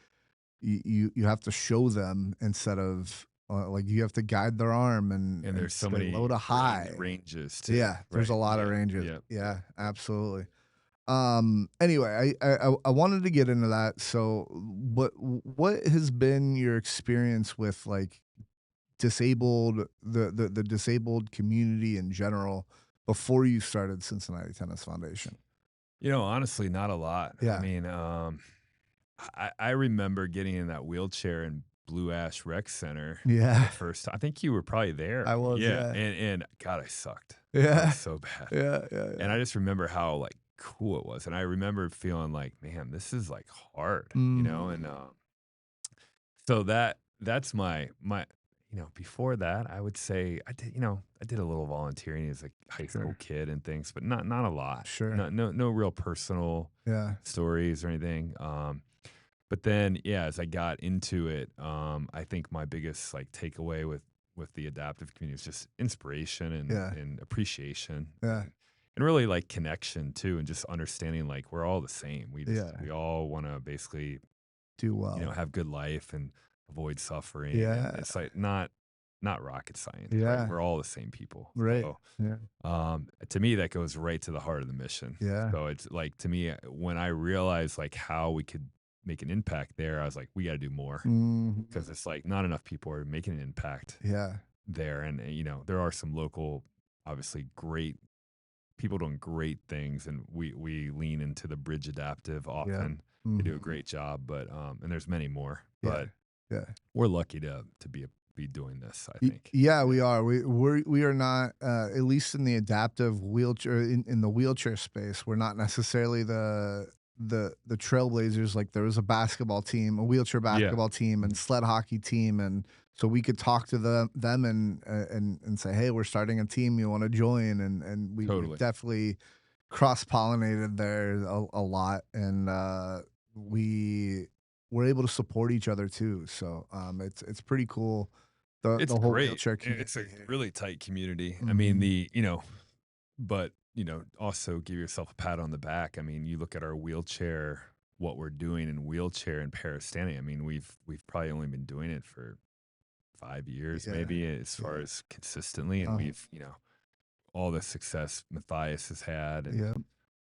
you have to show them instead of like, you have to guide their arm And and there's so say low many to high. ranges too. Yeah, there's a Right. lot of Yeah. ranges. Yeah. Yeah. Yeah, absolutely. Anyway, I wanted to get into that. So what has been your experience with, like, the disabled community in general before you started Cincinnati Tennis Foundation? Honestly, not a lot. I Yeah. mean, I remember getting in that wheelchair in Blue Ash Rec Center the Yeah. first time. I think you were probably there. I was, Yeah, yeah. and God, I sucked. I was Yeah. so bad. Yeah, yeah, And yeah. I just remember how, like, cool it was, and I remember feeling like, "Man, this is, like, hard," Mhm. and, so that's before that, I would say I did a little volunteering as a high school Sure. kid and things, but not a lot. Sure. No real personal Yeah. stories or anything. But then, yeah, as I got into it, I think my biggest like takeaway with the adaptive community is just inspiration Yeah. and appreciation Yeah. and really like connection too, and just understanding like we're all the same. Yeah. We all want to basically, Do well. have good life and avoid suffering, and Yeah. it's like not rocket science, right? Yeah. We're all the same people. Right. So Yeah. to me, that goes right to the heart of the mission. Yeah. So it's like to me, when I realized like how we could make an impact there, I was like, we got to do more Mhm. because it's like not enough people are making an impact Yeah. there, and there are some local, obviously great people doing great things, and we lean into the bridge adaptive Yeah. often. They do a Mhm. great job, but and there's many more, Yeah. but Yeah. we're lucky to be doing this. I think. Yeah, we Yeah. are. We are not, at least in the adaptive wheelchair in the wheelchair space. We're not necessarily the trailblazers. Like there was a basketball team, a wheelchair Yeah. basketball team, and Mhm. sled hockey team, and so we could talk to them and say, hey, we're starting a team. You want to join? And we've Totally. definitely cross pollinated there a lot, and we were able to support each other too. So it's pretty cool It's the whole great. wheelchair It's a community here. really tight community. I mean, Mhm. but also give yourself a pat on the back. I mean, you look at our wheelchair, what we're doing in wheelchair and para standing. I mean, we've probably only been doing it for 5 years, Yeah, maybe as far yeah. as consistently, and Uh-huh. we've all the success Matthias has had, and Yep.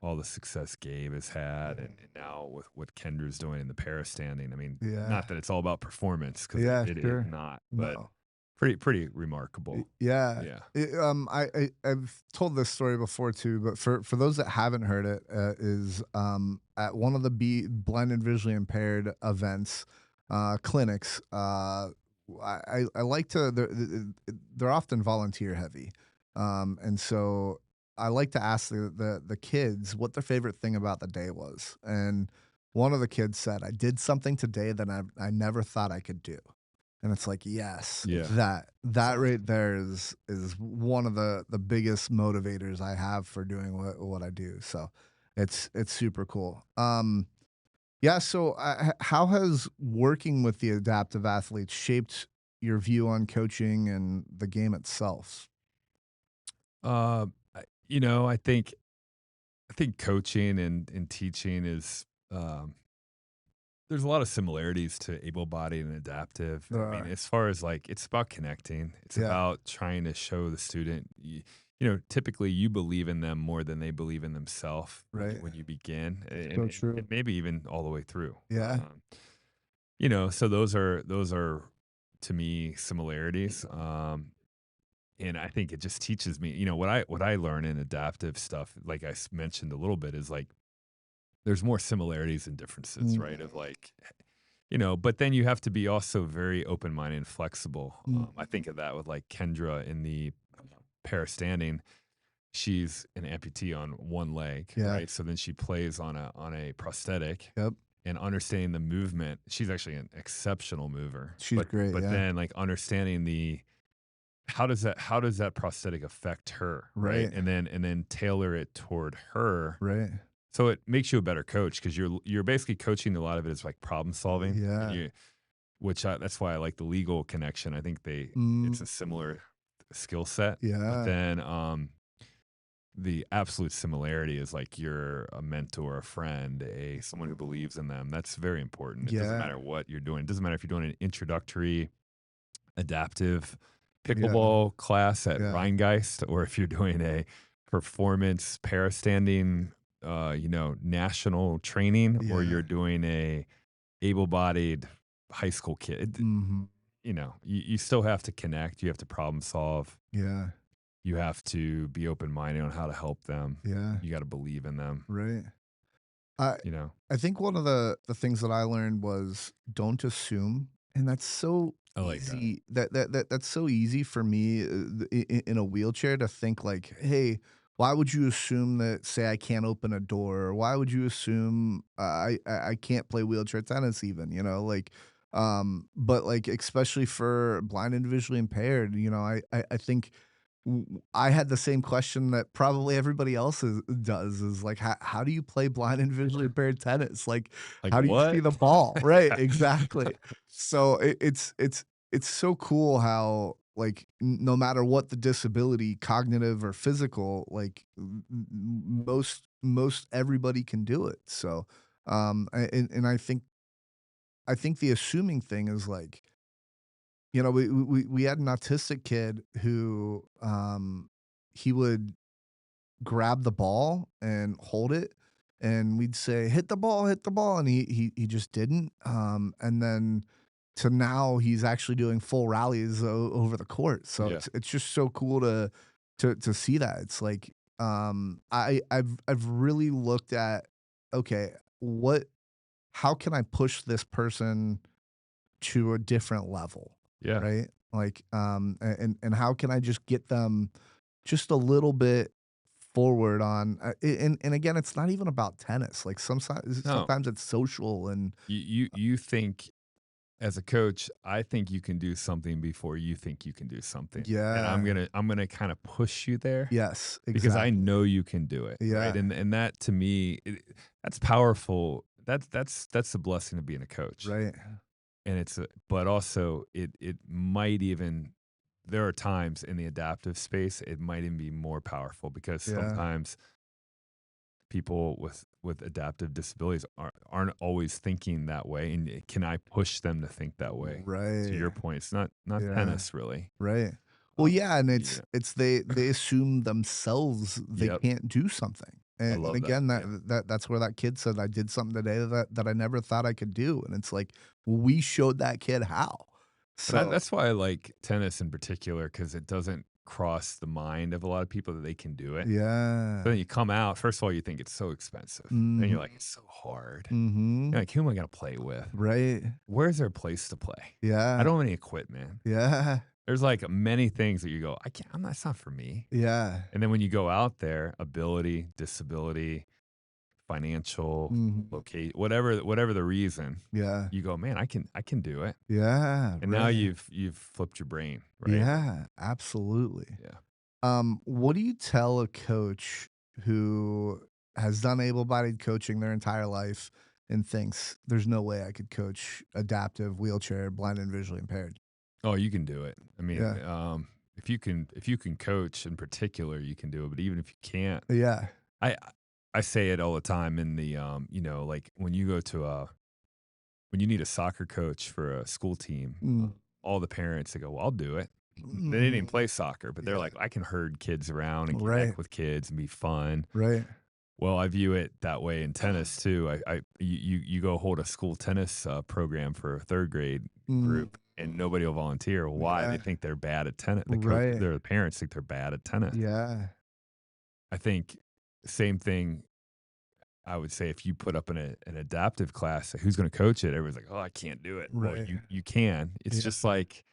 all the success Gabe has had, Yeah. and now with what Kendra's doing in the para standing. I mean, Yeah. not that it's all about performance because Yeah, it is sure. not, but No. pretty remarkable. Yeah. Yeah. I've told this story before too, but for those that haven't heard it, is at one of the blind and visually impaired events, clinics. I like to. They're often volunteer heavy, and so I like to ask the kids what their favorite thing about the day was, and one of the kids said, "I did something today that I never thought I could do." And it's like, yes, Yeah. That's that awesome. right there is one of the biggest motivators I have for doing what I do. So it's super cool. Yeah. So how has working with the adaptive athletes shaped your view on coaching and the game itself? I think coaching and teaching is there's a lot of similarities to able-bodied and adaptive. There I mean, are. as far as like it's about connecting. It's Yeah. about trying to show the student typically you believe in them more than they believe in themselves when you Right. when you begin, So and true. maybe even all the way through. Yeah. So those are to me similarities. And I think it just teaches me, what I learn in adaptive stuff, like mentioned a little bit, is like there's more similarities and differences, Mm, right? Of like, but then you have to be also very open minded and flexible. I mm. think of that with like Kendra in the pair standing. She's an amputee on one leg, Yeah. right? So then she plays on a prosthetic, Yep. and understanding the movement. She's actually an exceptional mover, She's but great. Yeah. then like understanding the how does that prosthetic affect her, right? Right. And then tailor it toward her, Right. so it makes you a better coach because you're basically coaching. A lot of it is like problem solving, and Yeah. you which that's why I like the legal connection. I think it's Mm, a similar skill set, but yeah. then the absolute similarity is like you're a mentor, a friend, a someone who believes in them. That's very important. It doesn't Yeah. matter what you're doing. It doesn't matter if you're doing an introductory adaptive Yeah. pickleball class at Yeah. Rheingeist, or if you're doing a performance parastanding, national training, or Yeah. you're doing a able-bodied high school kid. Mhm. You still have to connect. You have to problem solve. Yeah. You have to be open-minded on how to help them. Yeah. You got to believe in them. Right. I You know, I think one of the things that I learned was don't assume, and that's so I like that. easy. That's so easy for me in a wheelchair to think like, hey, why would you assume that? Say I can't open a door, or why would you assume I can't play wheelchair tennis? Even like, but like especially for blind and visually impaired, I think. I had the same question that probably everybody else does is like, how do you play blind and visually impaired tennis? Like, Like, how do you see what? the ball? Right, Yeah. exactly. So it's so cool how like no matter what the disability, cognitive or physical, like most everybody can do it. So and I think the assuming thing is like, you know, we had an autistic kid who he would grab the ball and hold it, and we'd say, hit the ball," and he just didn't, and then to now he's actually doing full rallies over the court, so Yeah. it's just so cool to see that. It's like, I've really looked at, okay, what how can I push this person to a different level, Yeah. right? Like, and how can I just get them just a little bit forward on, and again, it's not even about tennis. Like No, sometimes it's social and you think as a coach, I think you can do something before you think you can do something, and yeah, I'm gonna kinda push you there yes, because I exactly. know you can do it, right? Yeah, And that to me, that's powerful. That's the blessing of being a coach, right. and but also it might even there are times in the adaptive space, it might even be more powerful because Yeah, sometimes people with adaptive disabilities aren't always thinking that way, and can I push them to think that way? To right. your point, it's not Yeah, tennis really. right. Well, Um, yeah, and yeah. it's they assume themselves they Yep. can't do something. I And love that. again, Yeah. that's where that kid said, "I did something today that I never thought I could do." And it's like, we showed that kid how. And So, that's why I like tennis in particular because it doesn't cross the mind of a lot of people that they can do it. yeah. But then you come out, first of all, you think it's so expensive. Then Mhm. you're like, it's so hard. Mhm. You're like, who am I gonna play with? Right. Where's there a place to play? I Yeah. don't have any equipment. Yeah. There's like many things that you go, I can't, I'm not, it's not for me. Yeah. And then when you go out there, ability, disability, financial, Mhm. locate, whatever the reason, Yeah. you go, man, I can do it. Yeah, And now right. you've flipped your brain, right? Yeah, absolutely. Yeah. What do you tell a coach who has done able-bodied coaching their entire life and thinks, "There's no way I could coach adaptive, wheelchair, blind, and visually impaired"? Oh, you can do it. I mean, Yeah. if you can coach in particular, you can do it. But even if you can't, Yeah. I I say it all the time in the like when you go to a when you need a soccer coach for a school team, Mm. all the parents they go, well, I'll do it. They didn't even Mhm. play soccer, but they're Yeah. like, I can herd kids around and Right. connect with kids and be fun. Right. Well, I view it that way in tennis too. You go hold a school tennis program for a third grade Mm. group, and nobody will volunteer. Why? They Yeah. think they're bad at tennis. The coach, Right. their parents think they're bad at tennis. Yeah. I think same thing. I would say if you put up an adaptive class, who's going to coach it? Everyone's like, oh, I can't do it. Well, Right. you can. It's Yeah. just like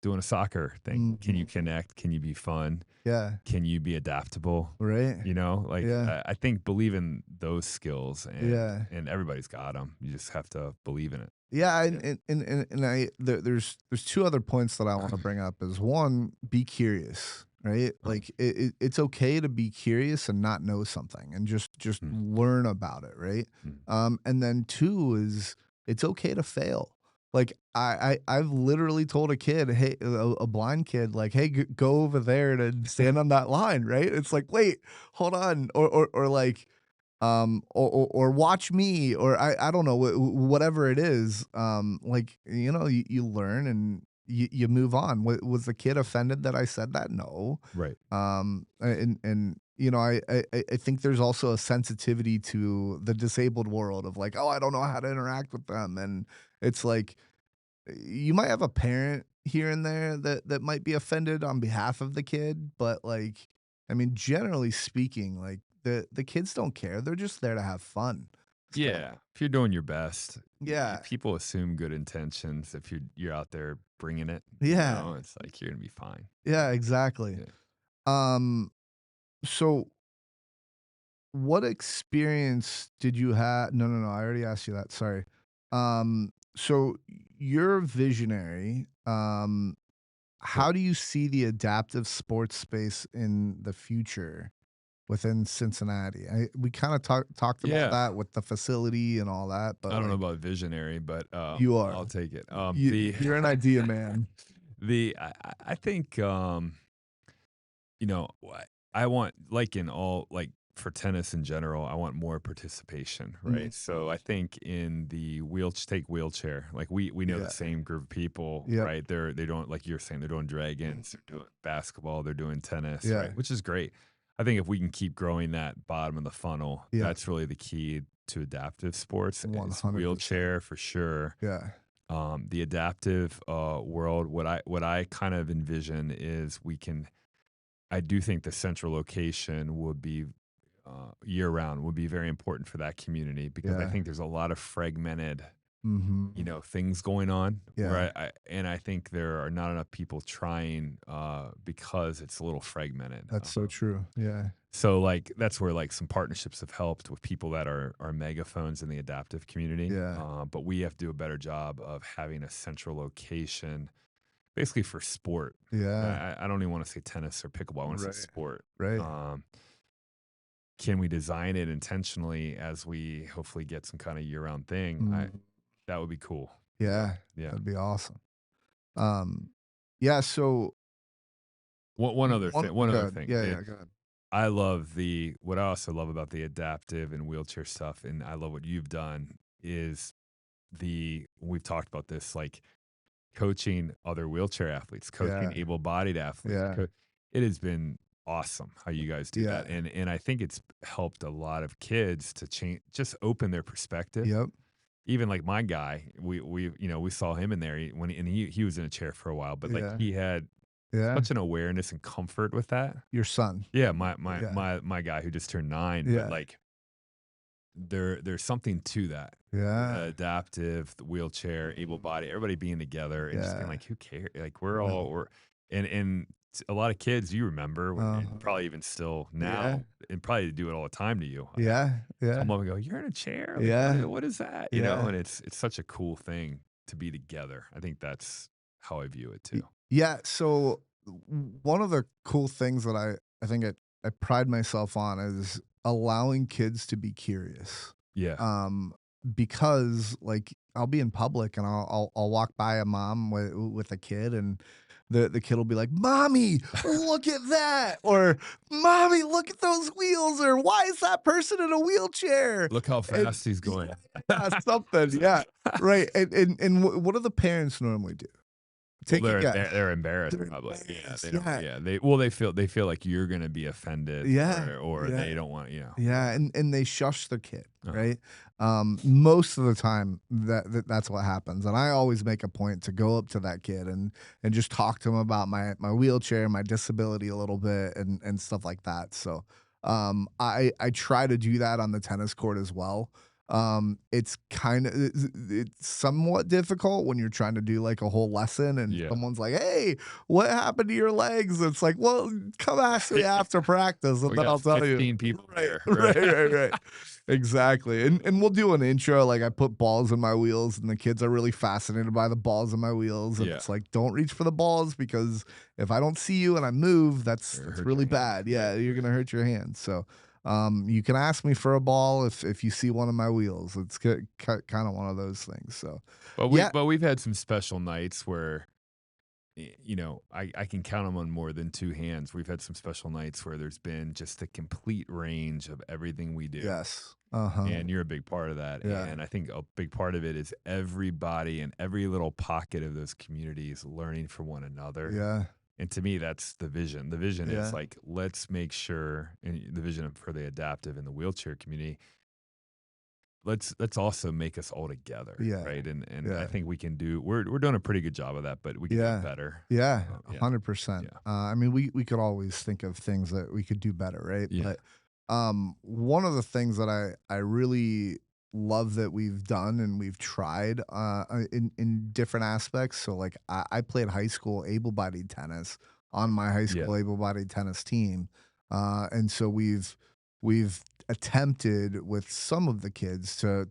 doing a soccer thing. Can you Mhm. connect? Can you be fun? Yeah. Can you be adaptable? Right. Like Yeah. I think believe in those skills, Yeah. and everybody's got them. You just have to believe in it. Yeah, Yeah. there's 2 other points that I wanna bring up is, 1, be curious, right? Uh, Like, it's okay to be curious and not know something and just mm, learn about it, right? mm. And then 2 is it's okay to fail. Like, I've literally told a kid, "Hey," a blind kid, like, "Hey, go over there and stand on that line," right? It's like, "Wait, hold on," or like, or watch me, or I don't know, whatever it is, like, you know, you learn and you move on. Was the kid offended that I said that? No. Right. And you know, I think there's also a sensitivity to the disabled world of like, oh, I don't know how to interact with them, and it's like you might have a parent here and there that might be offended on behalf of the kid, but like, I mean, generally speaking, like the kids don't care. They're just there to have fun. So Yeah. If you're doing your best, yeah, people assume good intentions. If you're out there bringing it, yeah, it's like you're gonna be fine. yeah, exactly. Yeah. Um, so what experience did you have? No, no, no. I already asked you that. Sorry. So you're visionary. how do you see the adaptive sports space in the future within Cincinnati? We kind of talked about Yeah. that with the facility and all that, I but don't know like about visionary, but, you I'll are. take it. You, you're an idea man. I think, you know, I want like in all like for tennis in general, I want more participation, Mm, right? So I think in the wheelchair, like we know the yeah. same group of people, Yep. right? They don't like you're saying they're doing dragons, they're doing basketball, they're doing tennis, right? Yeah. Which is great. I think if we can keep growing that bottom of the funnel, Yeah. that's really the key to adaptive sports. Is 100%. wheelchair for sure. Yeah. The adaptive world, what I kind of envision is we can I do think the central location would be year round would be very important for that community because I Yeah. think there's a lot of fragmented, Mhm. things going on Yeah. where I think there are not enough people trying because it's a little fragmented. That's so true. Yeah. So like that's where like some partnerships have helped with people that are megaphones in the adaptive community. Yeah. But we have to do a better job of having a central location basically for sport. Yeah. I don't even want to say tennis or pickleball. I want to say Right. sport. Right. Um, can we design it intentionally as we hopefully get some kind of year-round thing? Mm, That would be cool. yeah. Yeah. That'd be awesome. Um, yeah. So One other one thing. One other good. thing. Yeah. Yeah. Good. I love the what I also love about the adaptive and wheelchair stuff, and I love what you've done is we've talked about this like coaching other wheelchair athletes, coaching Yeah. able-bodied athletes. Yeah. It has been awesome how you guys do Yeah. that, and I think it's helped a lot of kids to change, just open their perspective. Yep. Even like my guy, we saw him in there and he was in a chair for a while, but like Yeah. he had Yeah. such an awareness and comfort with that. Your son. Yeah, my Yeah. my my guy who just turned 9, but Yeah. like there's something to that. Yeah. Adaptive, the wheelchair, able body, everybody being together and just being Yeah. like, who cares? Like we're No. all and a lot of kids you remember Uh, and probably even still yeah. now and probably do it all the time to you. Yeah. Yeah. Come up and go, you're in a chair? Like Yeah. what is that? Yeah. And it's such a cool thing to be together. I think that's how I view it too. Yeah. So one of the cool things that I think I pride myself on is allowing kids to be curious. Yeah. Um, because like I'll be in public and I'll walk by a mom with a kid and the kid will be like, "Mommy, look at that," or "Mommy, look at those wheels," or "Why is that person in a wheelchair?" Look how And fast he's going. something, yeah, right. And what do the parents normally do? Well, Take a guess. they're embarrassed They're probably. Yeah, embarrassed, they don't. yeah. Yeah, they feel like you're gonna be offended, Yeah, or yeah, they don't want yeah, and they shush the kid, Uh-huh. right? Most of the time, that's what happens, and I always make a point to go up to that kid and just talk to him about my wheelchair, my disability a little bit, and stuff like that. So, I try to do that on the tennis court as well. It's it's somewhat difficult when you're trying to do like a whole lesson and Yeah. someone's like, "Hey, what happened to your legs?" It's like, "Well, come ask me after practice and We then got I'll tell you." 15 people Right, there, right, right? right, right. Exactly. And we'll do an intro, like I put balls in my wheels and the kids are really fascinated by the balls in my wheels. And Yeah. it's like, don't reach for the balls because if I don't see you and I move, Or that's hurt your really hand. bad. Yeah. Yeah, you're gonna hurt your hand. So you can ask me for a ball if you see one of my wheels. It's kind of one of those things. So yeah, But we've had some special nights where I can count them on more than two hands. We've had some special nights where there's been just a complete range of everything we do. yes. Uh-huh. And you're a big part of that. Yeah. And I think a big part of it is everybody in every little pocket of those communities learning from one another. Yeah. And to me, that's the vision. The vision is Yeah. like, let's make sure, and the vision for the adaptive and the wheelchair community, let's also make us all together, Yeah. right? And I Yeah. think we can we're doing a pretty good job of that, but we can do it Yeah. better. Yeah, Yeah, 100%. yeah, I mean, we could always think of things that we could do better, right? yeah, But one of the things that I really love that we've done and we've tried in different aspects. So like I played high school able-bodied tennis on my high yeah, school able-bodied tennis team, and so we've attempted with some of the kids to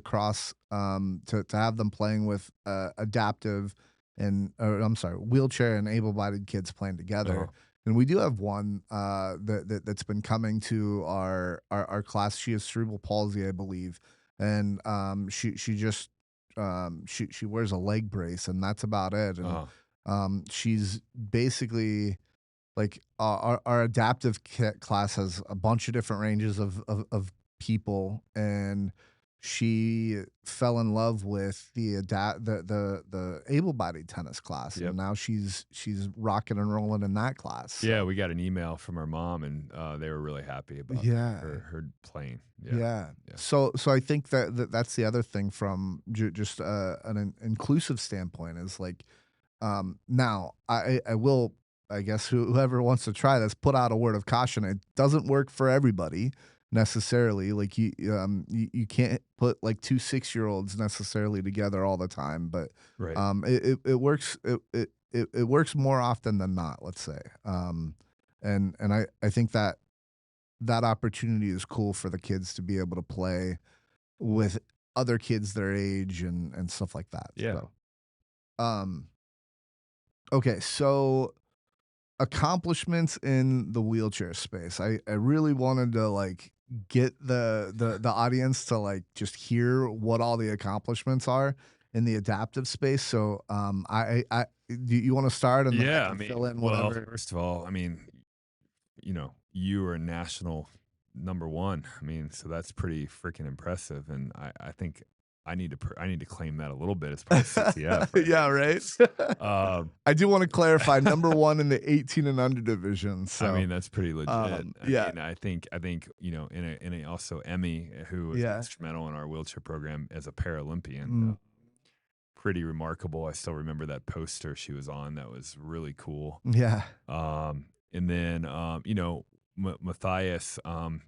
cross to have them playing with adaptive and or I'm sorry, wheelchair and able-bodied kids playing together. Oh, And we do have one that's been coming to our class. She has cerebral palsy, I believe, and she just she wears a leg brace, and that's about it. And oh, she's basically like our adaptive class has a bunch of different ranges of people, and she fell in love with the able-bodied tennis class, and yep. now she's rocking and rolling in that class. Yeah, So we got an email from her mom, and they were really happy about yeah. her playing. Yeah, Yeah. yeah, So I think that's the other thing from just an inclusive standpoint is like, now I will, I guess, whoever wants to try this, put out a word of caution. It doesn't work for everybody necessarily. Like you can't put like 2 6-year-olds necessarily together all the time, but right. it works it works more often than not, let's say. And I think that that opportunity is cool for the kids to be able to play with other kids their age and stuff like that. Yeah, So, um, okay, so accomplishments in the wheelchair space. I really wanted to like get the audience to like just hear what all the accomplishments are in the adaptive space. So, I do you want to start and then I yeah. I can mean, fill in well, whatever? first of all, I mean, you were national number one. I mean, so that's pretty freaking impressive, and I think I need to claim that a little bit as part of CTF, right? Yeah, right. Um, I do want to clarify number one in the 18 and under division. I So, mean, that's pretty legit. I yeah, mean, I think, in a also Emmy, who was yeah, instrumental in our wheelchair program as a Paralympian, mm, pretty remarkable. I still remember that poster she was on. That was really cool. yeah, And then, Matthias,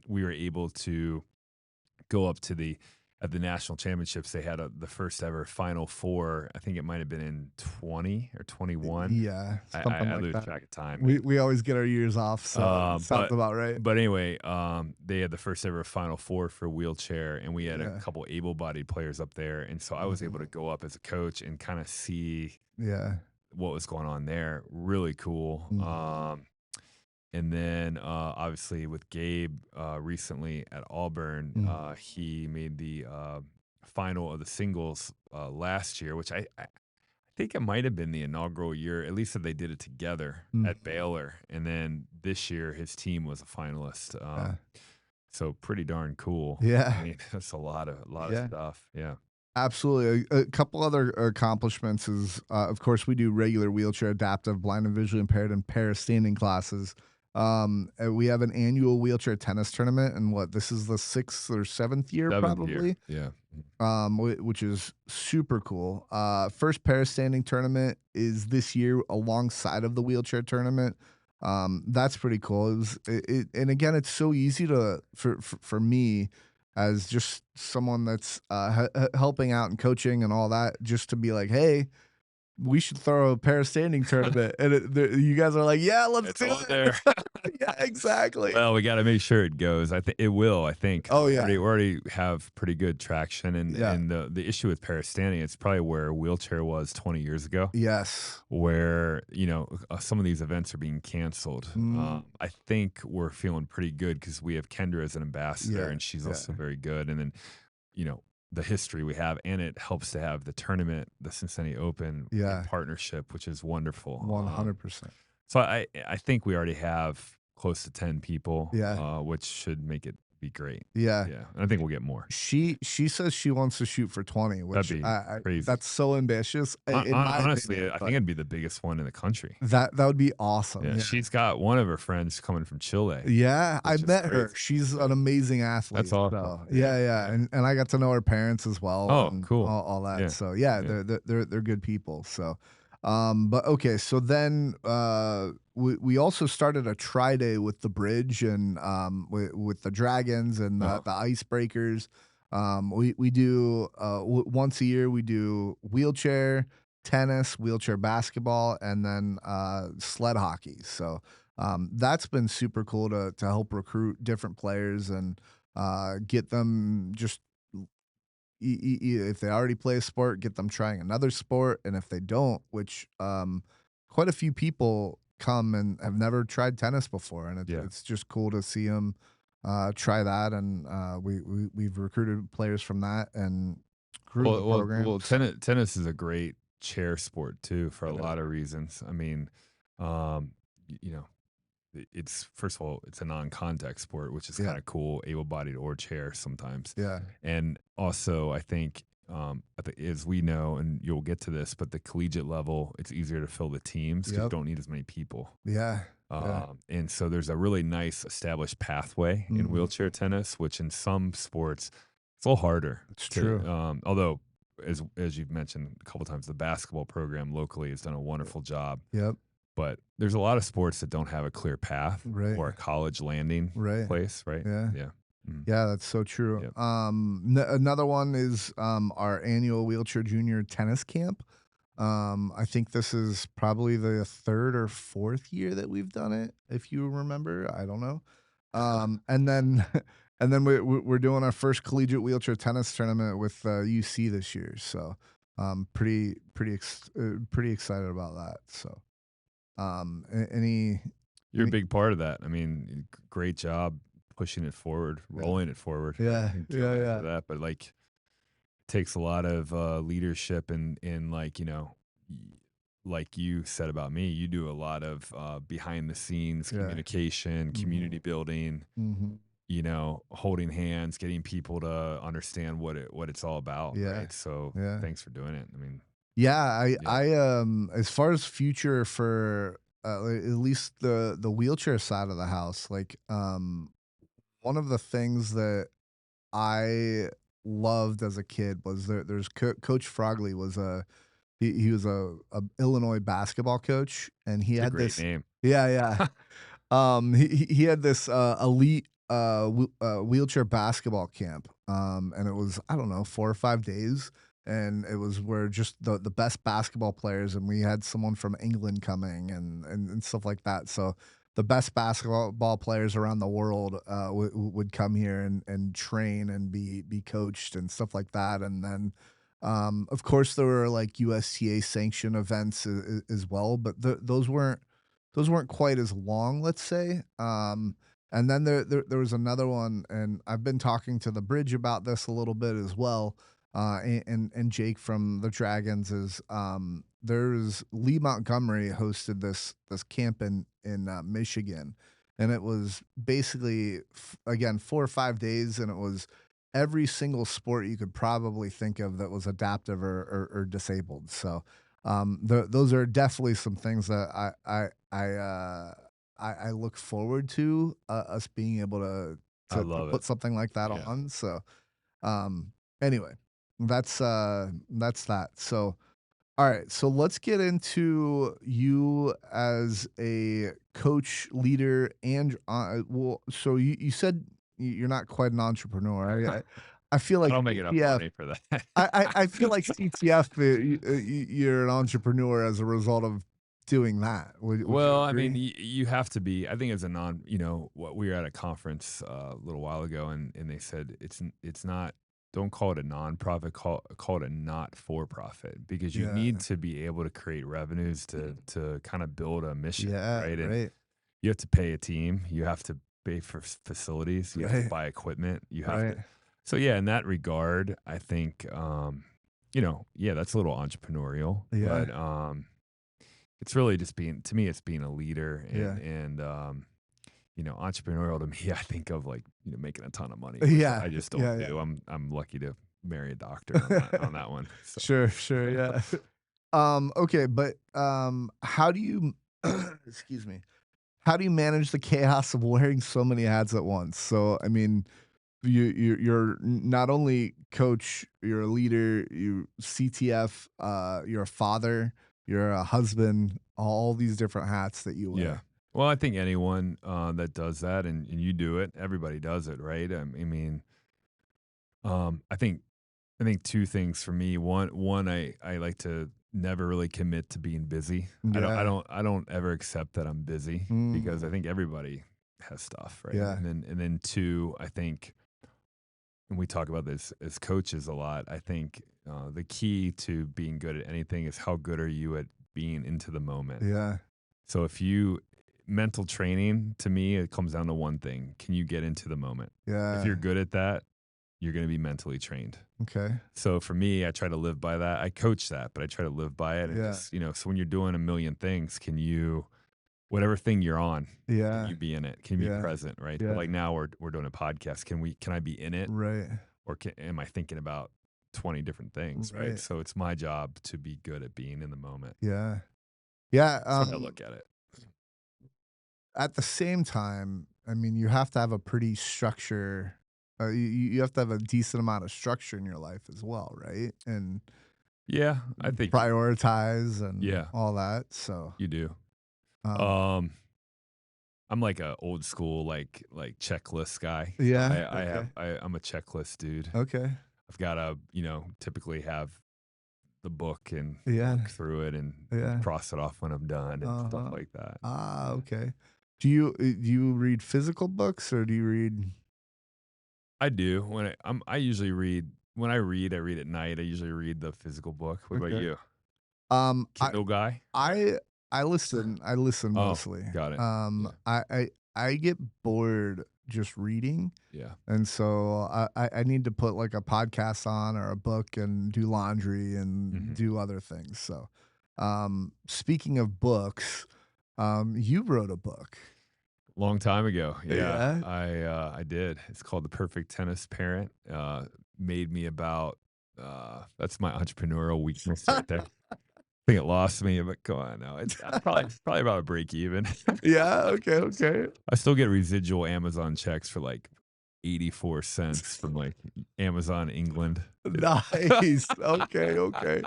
we were able to go up to at the national championships. They had the first ever Final Four. I think it might have been in 20 or 21. yeah, I, I, something I like lose that. track of time, man. We always get our years off, so it sounds But about right. anyway, they had the first ever Final Four for wheelchair, and we had a Yeah, couple able-bodied players up there, and so I was able to mhm, go up as a coach and kind of see yeah, what was going on there. Really cool. mhm, And then, obviously, with Gabe recently at Auburn, mm, he made the final of the singles last year, which I think it might have been the inaugural year, at least that they did it together mm, at Baylor. And then this year, his team was a finalist. yeah, So pretty darn cool. I yeah, mean, that's a lot of yeah. stuff. Yeah. Absolutely. A couple other accomplishments is, of course, we do regular wheelchair adaptive, blind and visually impaired, and para standing classes. And we have an annual wheelchair tennis tournament, and what this is the 6th or 7th year, Seventh year. probably. Yeah. Which is super cool. First para standing tournament is this year alongside of the wheelchair tournament. That's pretty cool. And again, it's so easy to for me as just someone that's helping out and coaching and all that, just to be like, hey, we should throw a para standing tournament, and you guys are like, yeah, let's It's do on it. there. Yeah, exactly. Well, we gotta make sure it goes. I think it will. I think Oh yeah, we already have pretty good traction, and yeah, the issue with para standing, it's probably where wheelchair was 20 years ago, yes. where some of these events are being canceled. Mm, I think we're feeling pretty good because we have Kendra as an ambassador, yeah, and she's yeah, also very good. And then you know the history we have, and it helps to have the tournament, the Cincinnati Open, in yeah. partnership, which is wonderful. 100%. So I think we already have close to 10 people, Yeah. which should make it be great. Yeah. Yeah, and I think we'll get more. She says she wants to shoot for 20, That'd which be I crazy. that's so ambitious in my Honestly, opinion, I think but it'd be the biggest one in the country. that would be awesome. Yeah, Yeah. she's got one of her friends coming from Chile, Yeah, I which is met her. crazy. She's Yeah, an amazing that's athlete. awesome. So, Yeah, yeah, yeah, yeah. and I got to know her parents as well Oh, and cool. all that. Yeah, So, yeah, yeah. they're good people. So, but okay, so then we also started a tri day with the bridge and with the dragons and Oh, the icebreakers. We do once a year we do wheelchair tennis, wheelchair basketball, and then sled hockey. So that's been super cool to help recruit different players and get them just if they already play a sport, get them trying another sport, and if they don't, which quite a few people come and have never tried tennis before, and Yeah. it's just cool to see them try that. And we've recruited players from that and grew the Well, programs. tennis is a great chair sport too for a Yeah, lot of reasons. I mean, you know, it's first of all, it's a non-contact sport, which is yeah, kind of cool, able-bodied or chair sometimes. yeah, And also, I think as we know, and you'll get to this, but the collegiate level, it's easier to fill the teams because you yep, don't need as many people. yeah, yeah. And so there's a really nice established pathway in Mhm. wheelchair tennis, which in some sports it's a little harder It's true. to. Although, as you've mentioned a couple times, the basketball program locally has done a wonderful job. Yep. But there's a lot of sports that don't have a clear path Right. or a college landing Right. place, right? Yeah. Yeah. Mhm. Yeah, that's so true. Yep. Another one is our annual wheelchair junior tennis camp. I think this is probably the third or fourth year that we've done it, if you remember. I don't know. And then and then we're doing our first collegiate wheelchair tennis tournament with UC this year. So pretty excited about that. So any You're a any big part of that. I mean, great job pushing it forward, yeah rolling it forward, right? yeah And yeah killing it yeah for that. But like takes a lot of leadership and in like, like you said about me, you do a lot of behind the scenes yeah. communication, Mhm. community building, Mhm. holding hands, getting people to understand what it's all about, Yeah. right? So Yeah. thanks for doing it. I mean, Yeah, yeah, as far as future for at least the wheelchair side of the house, like one of the things that I loved as a kid was there's Coach Frogley was he was a Illinois basketball coach, and he it's a had great this. name. Yeah, yeah. He had this elite wheelchair basketball camp, and it was, I don't know, 4 or 5 days, and it was where just the best basketball players, and we had someone from England coming and stuff like that. So the best basketball players around the world would come here and train and be coached and stuff like that. And then of course there were like USTA sanction events as well, but those weren't quite as long, let's say. And then there was another one, and I've been talking to the bridge about this a little bit as well. And Jake from the Dragons is there's Lee Montgomery hosted this camp in Michigan, and it was basically again 4 or 5 days, and it was every single sport you could probably think of that was adaptive or disabled. So those are definitely some things that I look forward to us being able I to love put it. something like that Yeah. on. So anyway, that's that. So all right, so let's get into you as a coach, leader, and well, so you said you're not quite an entrepreneur. I feel I like don't make enough CTF. money for that. I feel like CTF. You're an entrepreneur as a result of doing that. Would you Well, I mean, agree? you have to be. I think as a what we were at a conference a little while ago, and they said it's not. Don't call it a nonprofit. Call it a not for profit because you need Yeah, to be able to create revenues to kind of build a mission, yeah, right? And right, you have to pay a team. You have to pay for facilities. You have to right, buy equipment. You have right. to. So yeah, in that regard, I think yeah, that's a little entrepreneurial, Yeah, but it's really just being to me, it's being a leader yeah, entrepreneurial to me, I think of like, making a ton of money, which yeah, I just don't yeah, yeah. do. I'm lucky to marry a doctor on that one. So Sure, sure, yeah. Okay, but how do you excuse me? How do you manage the chaos of wearing so many hats at once? So, I mean, you're not only coach, you're a leader, you CTF, you're a father, you're a husband, all these different hats that you yeah. wear. Well, I think anyone that does that and you do it, everybody does it, right? I mean, I think two things for me. One, I like to never really commit to being busy. Yeah. I don't ever accept that I'm busy because I Mm, think everybody has stuff, right? yeah. And then two, I think and we talk about this as coaches a lot. I think the key to being good at anything is how good are you at being into the moment. Yeah. So if you mental training to me, it comes down to one thing: can you get into the moment? If Yeah. you're good at that, you're going to be mentally trained. Okay. So for me, I try to live by that. I coach that, but I try to live by it and Yeah. just, so when you're doing a million things, can you, whatever thing you're on, can Yeah. you be in it? Can you be Yeah. present, right? So Yeah. like now we're doing a podcast. Can I be in it, Right. or am I thinking about 20 different things, right? Right. So it's my job to be good at being in the moment. Yeah. Yeah. That's what I look at it. At the same time, I mean, you have to have a pretty structure. You have to have a decent amount of structure in your life as well, right? And Yeah, I think, prioritize and yeah, all that. So, you do. um, Um, I'm like a old school, like checklist guy. So yeah. Okay. I'm a checklist dude. Okay. I've got to, typically have the book and Yeah. work through it and Yeah. cross it off when I'm done and stuff Uh-huh. like that. Ah, okay. Do you read physical books or do you read? I do. I usually read when I read at night. I usually read the physical book. What about Okay. you? Um, I Kindle guy? I I listen Oh, mostly. got it. Yeah. I get bored just reading, Yeah. and so I need to put like a podcast on or a book and do laundry and Hmm. do other things. So, speaking of books, you wrote a book. Long time ago. Yeah. Yeah. I did. It's called The Perfect Tennis Parent. Made me about that's my entrepreneurial weakness right there. I think it lost me, but go on now. It's probably about a break even. Yeah. Okay. Okay. I still get residual Amazon checks for like 84 cents from like Amazon England. Nice. Okay. Okay.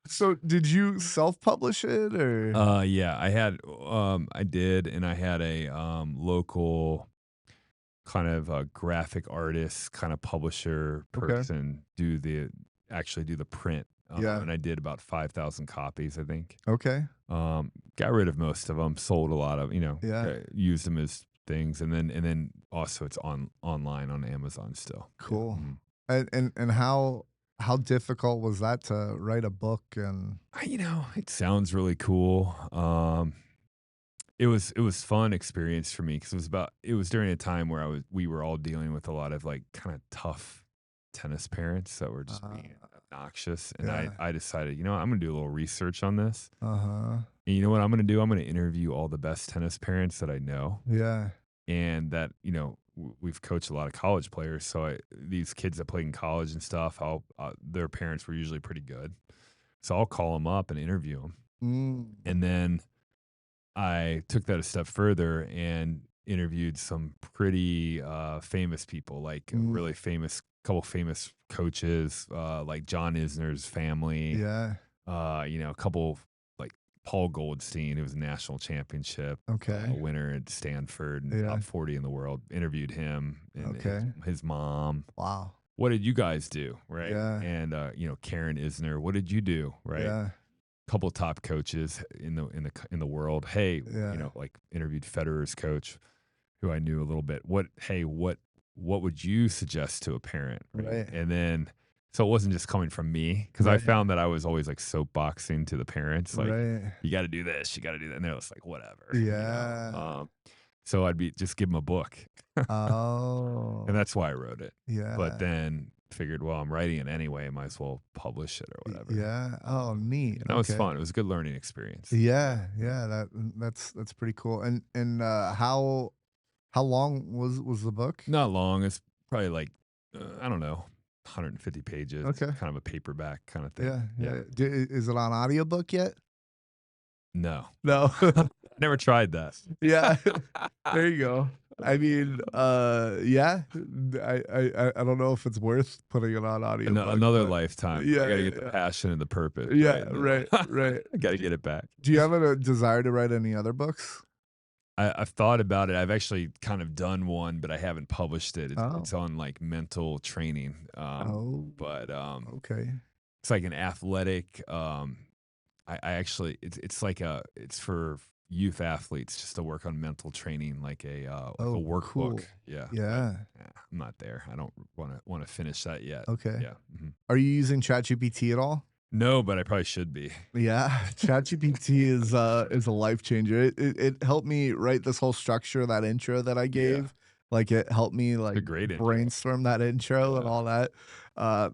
So, did you self-publish it or? Yeah, I did, and I had a local kind of a graphic artist, kind of publisher Okay. person actually do the print. Yeah. And I did about 5,000 copies, I think. Okay. Got rid of most of them, sold a lot of, Yeah. used them as things, and then also it's online on Amazon still. Yeah. Cool. Mhm. And how difficult was that to write a book and? It sounds really cool. It was fun experience for me because it was during a time where we were all dealing with a lot of like kind of tough tennis parents that were just Uh, being obnoxious, and I yeah. I decided, I'm gonna do a little research on this. Uh-huh. And you know what I'm gonna do? I'm gonna interview all the best tennis parents that I know, Yeah. and that we've coached a lot of college players, so these kids that played in college and stuff, their parents were usually pretty good, so I'll call them up and interview them, Mm. and then I took that a step further and interviewed some pretty famous people, like a Mm. really couple famous coaches, like John Isner's family, Yeah. a couple like Paul Goldstein, who was a national championship Okay. winner at Stanford and Yeah. top 40 in the world. Interviewed him and his, Okay. his mom. Wow. What did you guys do? Right. Yeah. And, Karen Isner, what did you do? Right. Yeah. Couple top coaches in the world. Hey, Yeah. like interviewed Federer's coach, who I knew a little bit. What would you suggest to a parent, right? Right. And then so it wasn't just coming from me because I Right. found that I was always like soapboxing to the parents, like Right. you got to do this, you got to do that, and they're just like whatever, Yeah. So I'd be just give them a book, Oh. and that's why I wrote it. But Yeah. then figured, well, I'm writing it anyway, I might as well publish it or whatever. Yeah. Oh, neat. And that was Okay. fun. It was a good learning experience. Yeah. Yeah. That's pretty cool. And how long was the book? Not long. It's probably like I don't know, 150 pages, Okay. kind of a paperback kind of thing. Yeah. Yeah. Yeah. Is it on audiobook yet? No, No. never tried that. Yeah. There you go. I mean, yeah. I don't know if it's worth putting it on audiobook, Another but lifetime. I yeah, got to yeah, get the yeah. passion and the purpose. Yeah, Right. right, right. I got to get it back. Do you have a desire to write any other books? I've thought about it. I've actually kind of done one, but I haven't published it. Oh. It's on like mental training. Oh, But okay. it's like an athletic. I actually it's like it's for youth athletes just to work on mental training, like a Oh, workbook. cool. Yeah, but Yeah. I'm not there. I don't want to finish that yet. Okay. Yeah. Are you using ChatGPT at all? No, but I probably should be. Yeah, ChatGPT is a life changer. It helped me write this whole structure of that intro that I Yeah, gave. Like, it helped me, it's a like, great intro. brainstorm that intro and Yeah. all that.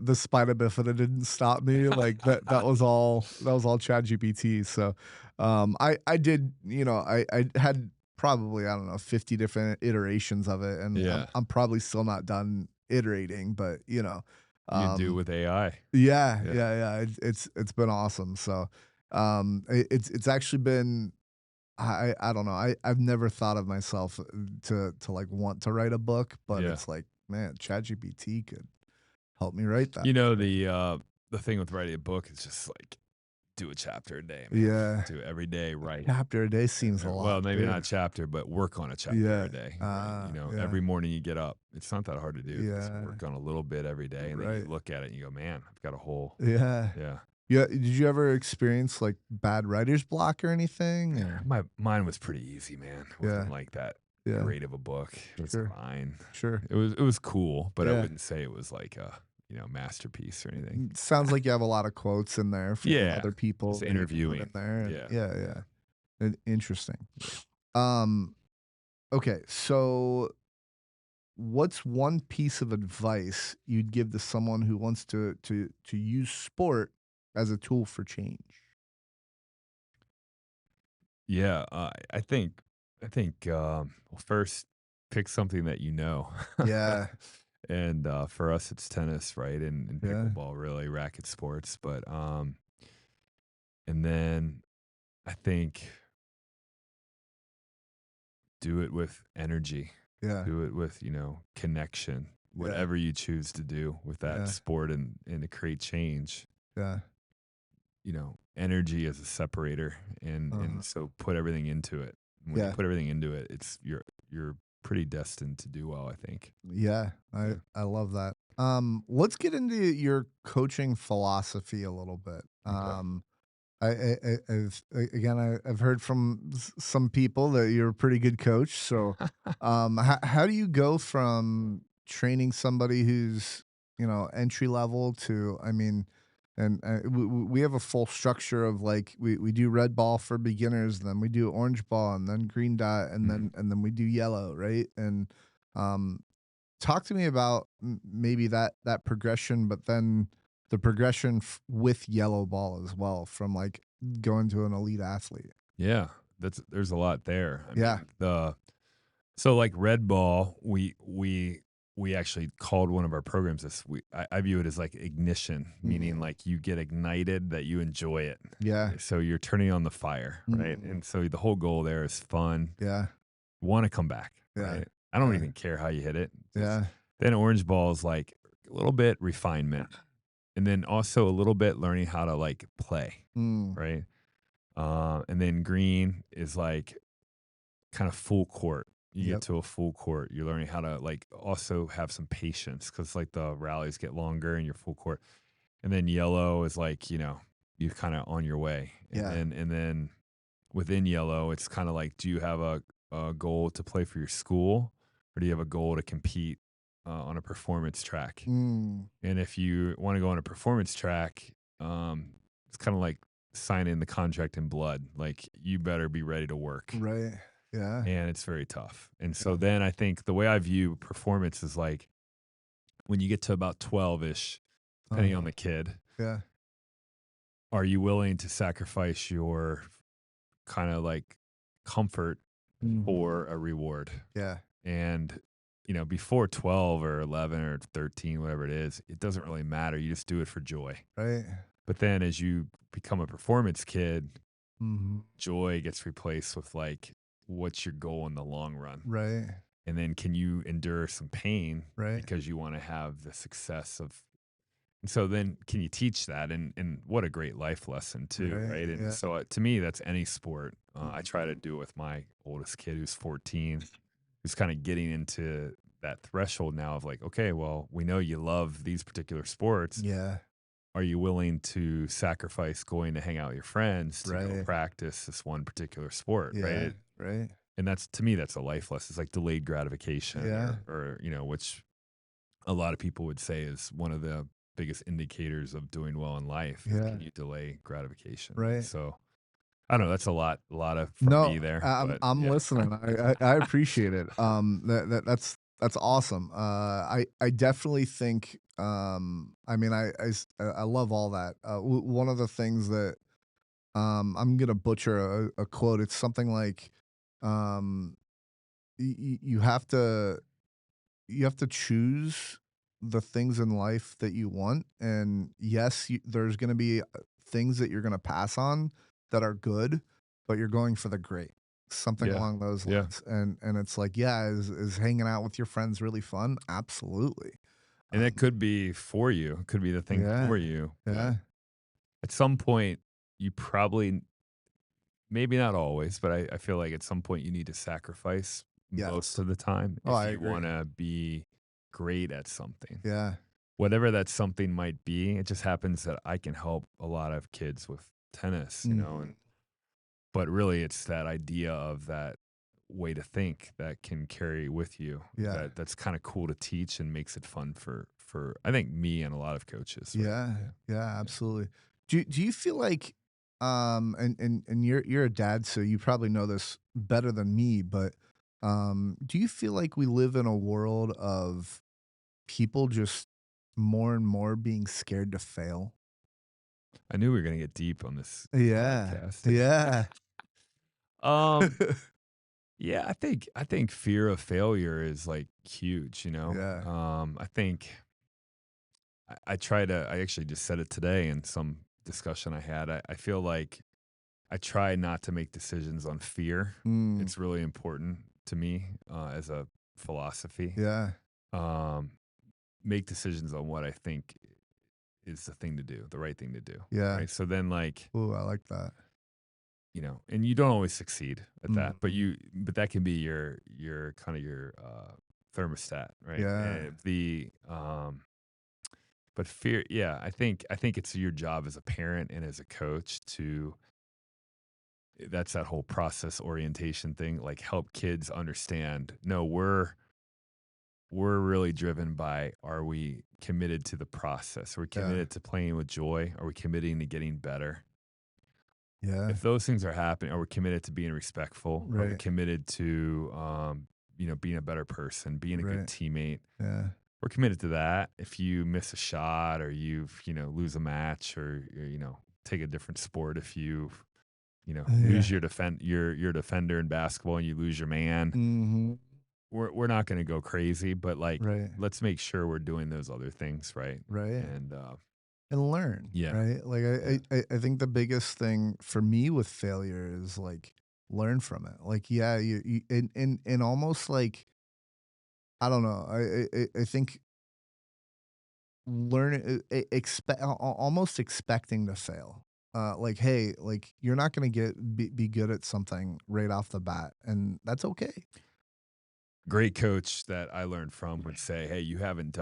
The spina bifida didn't stop me, like, that was all ChatGPT, so, I did, I had probably, I don't know, 50 different iterations of it, and Yeah. I'm probably still not done iterating, but, You can do it um with AI. yeah, Yeah. yeah, yeah. It's been awesome. So, it's actually been I don't know. I've never thought of myself to like want to write a book, but Yeah. it's like, man, ChatGPT could help me write that. You know, So, the thing with writing a book is just like do a chapter a day, man. yeah, Do it every day, write. chapter a day seems a lot Well, maybe not too. a chapter, but work on a chapter Yeah. a day, right? Yeah. Every morning you get up. It's not that hard to do. Just Yeah. work on a little bit every day, and then you Right. look at it and you go, "Man, I've got a whole." Yeah. Yeah. Yeah. Did you ever experience like bad writer's block or anything? Or Mine was pretty easy, man. It wasn't yeah. like that Yeah. great of a book. It was Sure. fine. Sure. It was cool, but I Yeah. wouldn't say it was like a, masterpiece or anything. Sounds like you have a lot of quotes in there from Yeah. other people Just that you can put in interviewing. there, and Yeah. yeah, Yeah. yeah, interesting. Yeah. Um, okay, so what's one piece of advice you'd give to someone who wants to use sport as a tool for change? Yeah, well, first, pick something that you know. Yeah, And, for us, it's tennis, right, and yeah, pickleball, really, racket sports, but, and then I think do it with energy, yeah, do it with, connection, yeah, whatever you choose to do with that yeah, sport and to create change, yeah, energy is a separator, and uh-huh, so put everything into it. When you yeah, put everything into it, you're pretty destined to do well, I think. yeah, Yeah. I love that. Let's get into your coaching philosophy a little bit. Okay. I've heard from some people that you're a pretty good coach. So, how do you go from training somebody who's entry level to, I mean, and we have a full structure of like we do red ball for beginners, then we do orange ball, and then green dot, and Mhm. then we do yellow, right? And um, talk to me about maybe that progression, but then the progression with yellow ball as well, from like going to an elite athlete. Yeah, there's a lot there. I Yeah. mean, so like red ball, we actually called one of our programs this. I view it as like ignition, meaning Mm. like you get ignited, that you enjoy it. Yeah. So you're turning on the fire, right? Mm. And so the whole goal there is fun, Yeah. want to come back, Yeah. right? I don't Yeah. even care how you hit it. Just Yeah. then orange ball is like a little bit refinement, and then also a little bit learning how to like play, Mm. right? And then green is like kind of full court. You get Yep. to a full court. You're learning how to like also have some patience because like the rallies get longer and you're full court. And then yellow is like, you kind of on your way. And Yeah. then within yellow, it's kind of like, do you have a goal to play for your school, or do you have a goal to compete on a performance track? Mm. And if you want to go on a performance track, it's kind of like signing the contract in blood. Like you better be ready to work, Right. Yeah. and it's very tough. And so Yeah. then I think the way I view performance is like when you get to about 12 ish, depending on Uh-huh. the kid, Yeah. are you willing to sacrifice your kind of like comfort Mm. for a reward? Yeah. And, before 12 or 11 or 13, whatever it is, it doesn't really matter. You just do it for joy. Right. But then as you become a performance kid, Hmm. joy gets replaced with like, what's your goal in the long run? Right. And then can you endure some pain Right. because you want to have the success of, and so then can you teach that? And what a great life lesson too, Right. right? And Yeah. so to me, that's any sport. I try to do it with my oldest kid who's 14, who's kind of getting into that threshold now of like, okay, well, we know you love these particular sports. Yeah. are you willing to sacrifice going to hang out with your friends to go Right. practice this one particular sport, right? Yeah. Right. And that's to me, that's a life lesson. It's like delayed gratification, Yeah. or which a lot of people would say is one of the biggest indicators of doing well in life is Yeah. can you delay gratification? Right. So I don't know. That's a lot of from No, me there, but I'm yeah, listening. I appreciate it. That's awesome. I definitely think. I mean, I love all that. One of the things that I'm gonna butcher a quote. It's something like, um, you have to choose the things in life that you want, and yes, there's going to be things that you're going to pass on that are good, but you're going for the great, something yeah, along those yeah. lines. And it's like, yeah, is hanging out with your friends really fun? Absolutely. And it um, could be for you, it could be the thing yeah, for you, but yeah, at some point, you probably, maybe not always, but I feel like at some point you need to sacrifice most yes. of the time Oh, if I you agree. want to be great at something. Yeah. Whatever that something might be, it just happens that I can help a lot of kids with tennis, Mhm. and but really it's that idea of that way to think that can carry with you Yeah. that's kind of cool to teach and makes it fun for I think me and a lot of coaches, right? Yeah, Yeah. yeah, Yeah. absolutely. Do you feel like, and you're a dad, so you probably know this better than me, but do you feel like we live in a world of people just more and more being scared to fail? I knew we were going to get deep on this Yeah, podcast. yeah, um yeah, I think fear of failure is like huge, yeah. I think I try to, I actually just said it today in some discussion I had. I feel like I try not to make decisions on fear. Mm, It's really important to me as a philosophy. yeah, Um, make decisions on what I think is the thing to do, the right thing to do. yeah. Right. So then, like, Ooh, I like that. and you don't always succeed at that, but Mhm. that can be your kind of your thermostat, right? Yeah, And but fear, yeah, I think it's your job as a parent and as a coach to, that's that whole process orientation thing, like help kids understand, no, we're really driven by, are we committed to the process? Are we yeah, committed to playing with joy? Are we committing to getting better? yeah. If those things are happening, are we committed to being respectful? Are we Right, committed to being a better person, being a good right. teammate? Yeah, We're committed to that. If you miss a shot, or lose a match, or take a different sport, if you yeah. lose your defender in basketball and you lose your man, Mhm. we're not going to go crazy, but like, Right, let's make sure we're doing those other things right. right. And And learn, yeah, right? Like yeah, I think the biggest thing for me with failure is like learn from it. Like, yeah, you and almost like, I don't know. I think learn expect almost expecting to fail. Like, hey, like you're not gonna be good at something right off the bat, and that's okay. great coach that I learned from would say, hey, you haven't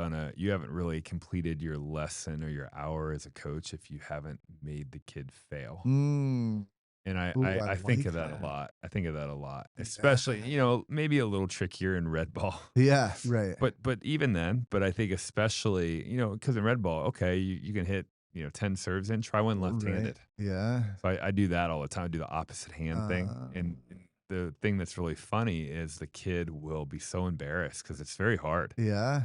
really completed your lesson or your hour as a coach if you haven't made the kid fail. Mm. And I, Ooh, I I I think like of that a that. lot. I think of that a lot, especially, Yeah. maybe a little trickier in red ball. Yeah. Right. But even then, but I think especially, because in red ball, okay, you can hit, 10 serves in, try one Right. left-handed. Yeah. So I do that all the time. I do the opposite hand thing. And Um. the thing that's really funny is the kid will be so embarrassed because it's very hard Yeah.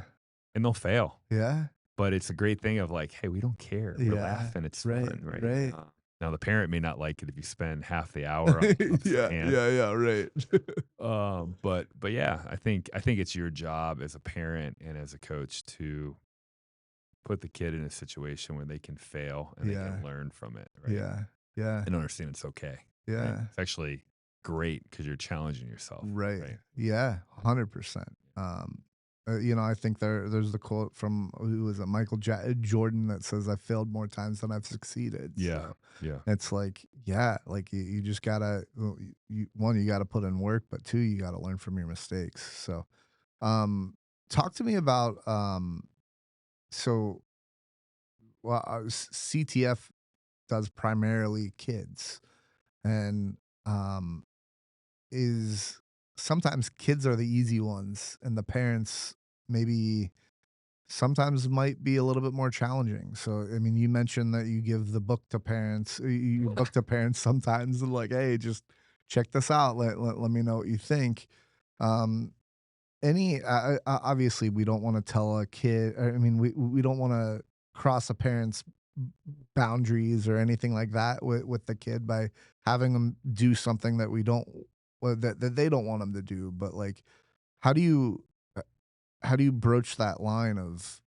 and they'll fail. Yeah. But it's a great thing of like, hey, we don't care. We're Yeah. laughing. It's Right. fun, right? Right. Now the parent may not like it if you spend half the hour on the opposite Yeah, hand. yeah, yeah, right. But yeah, I think it's your job as a parent and as a coach to put the kid in a situation where they can fail and they can Yeah, learn from it, right? yeah, yeah, And understand it's okay, right? yeah, It's actually great because you're challenging yourself, right. right? Yeah, 100%. I think there's the quote from, who was it, Jordan, that says, "I failed more times than I've succeeded." Yeah, So yeah. it's like, yeah, like you just gotta, well, one, you gotta put in work, but two, you gotta learn from your mistakes. So, um, talk to me about, so well, CTF does primarily kids, and um, is sometimes kids are the easy ones, and the parents maybe sometimes might be a little bit more challenging. So, I mean, you mentioned that you give the book to parents. You book to parents sometimes, and like, hey, just check this out. Let me know what you think. Um, obviously we don't want to tell a kid. I mean, we don't want to cross a parent's boundaries or anything like that with the kid by having them do something that we don't well, that they don't want them to do. But like, how do you uh, how do you broach that line of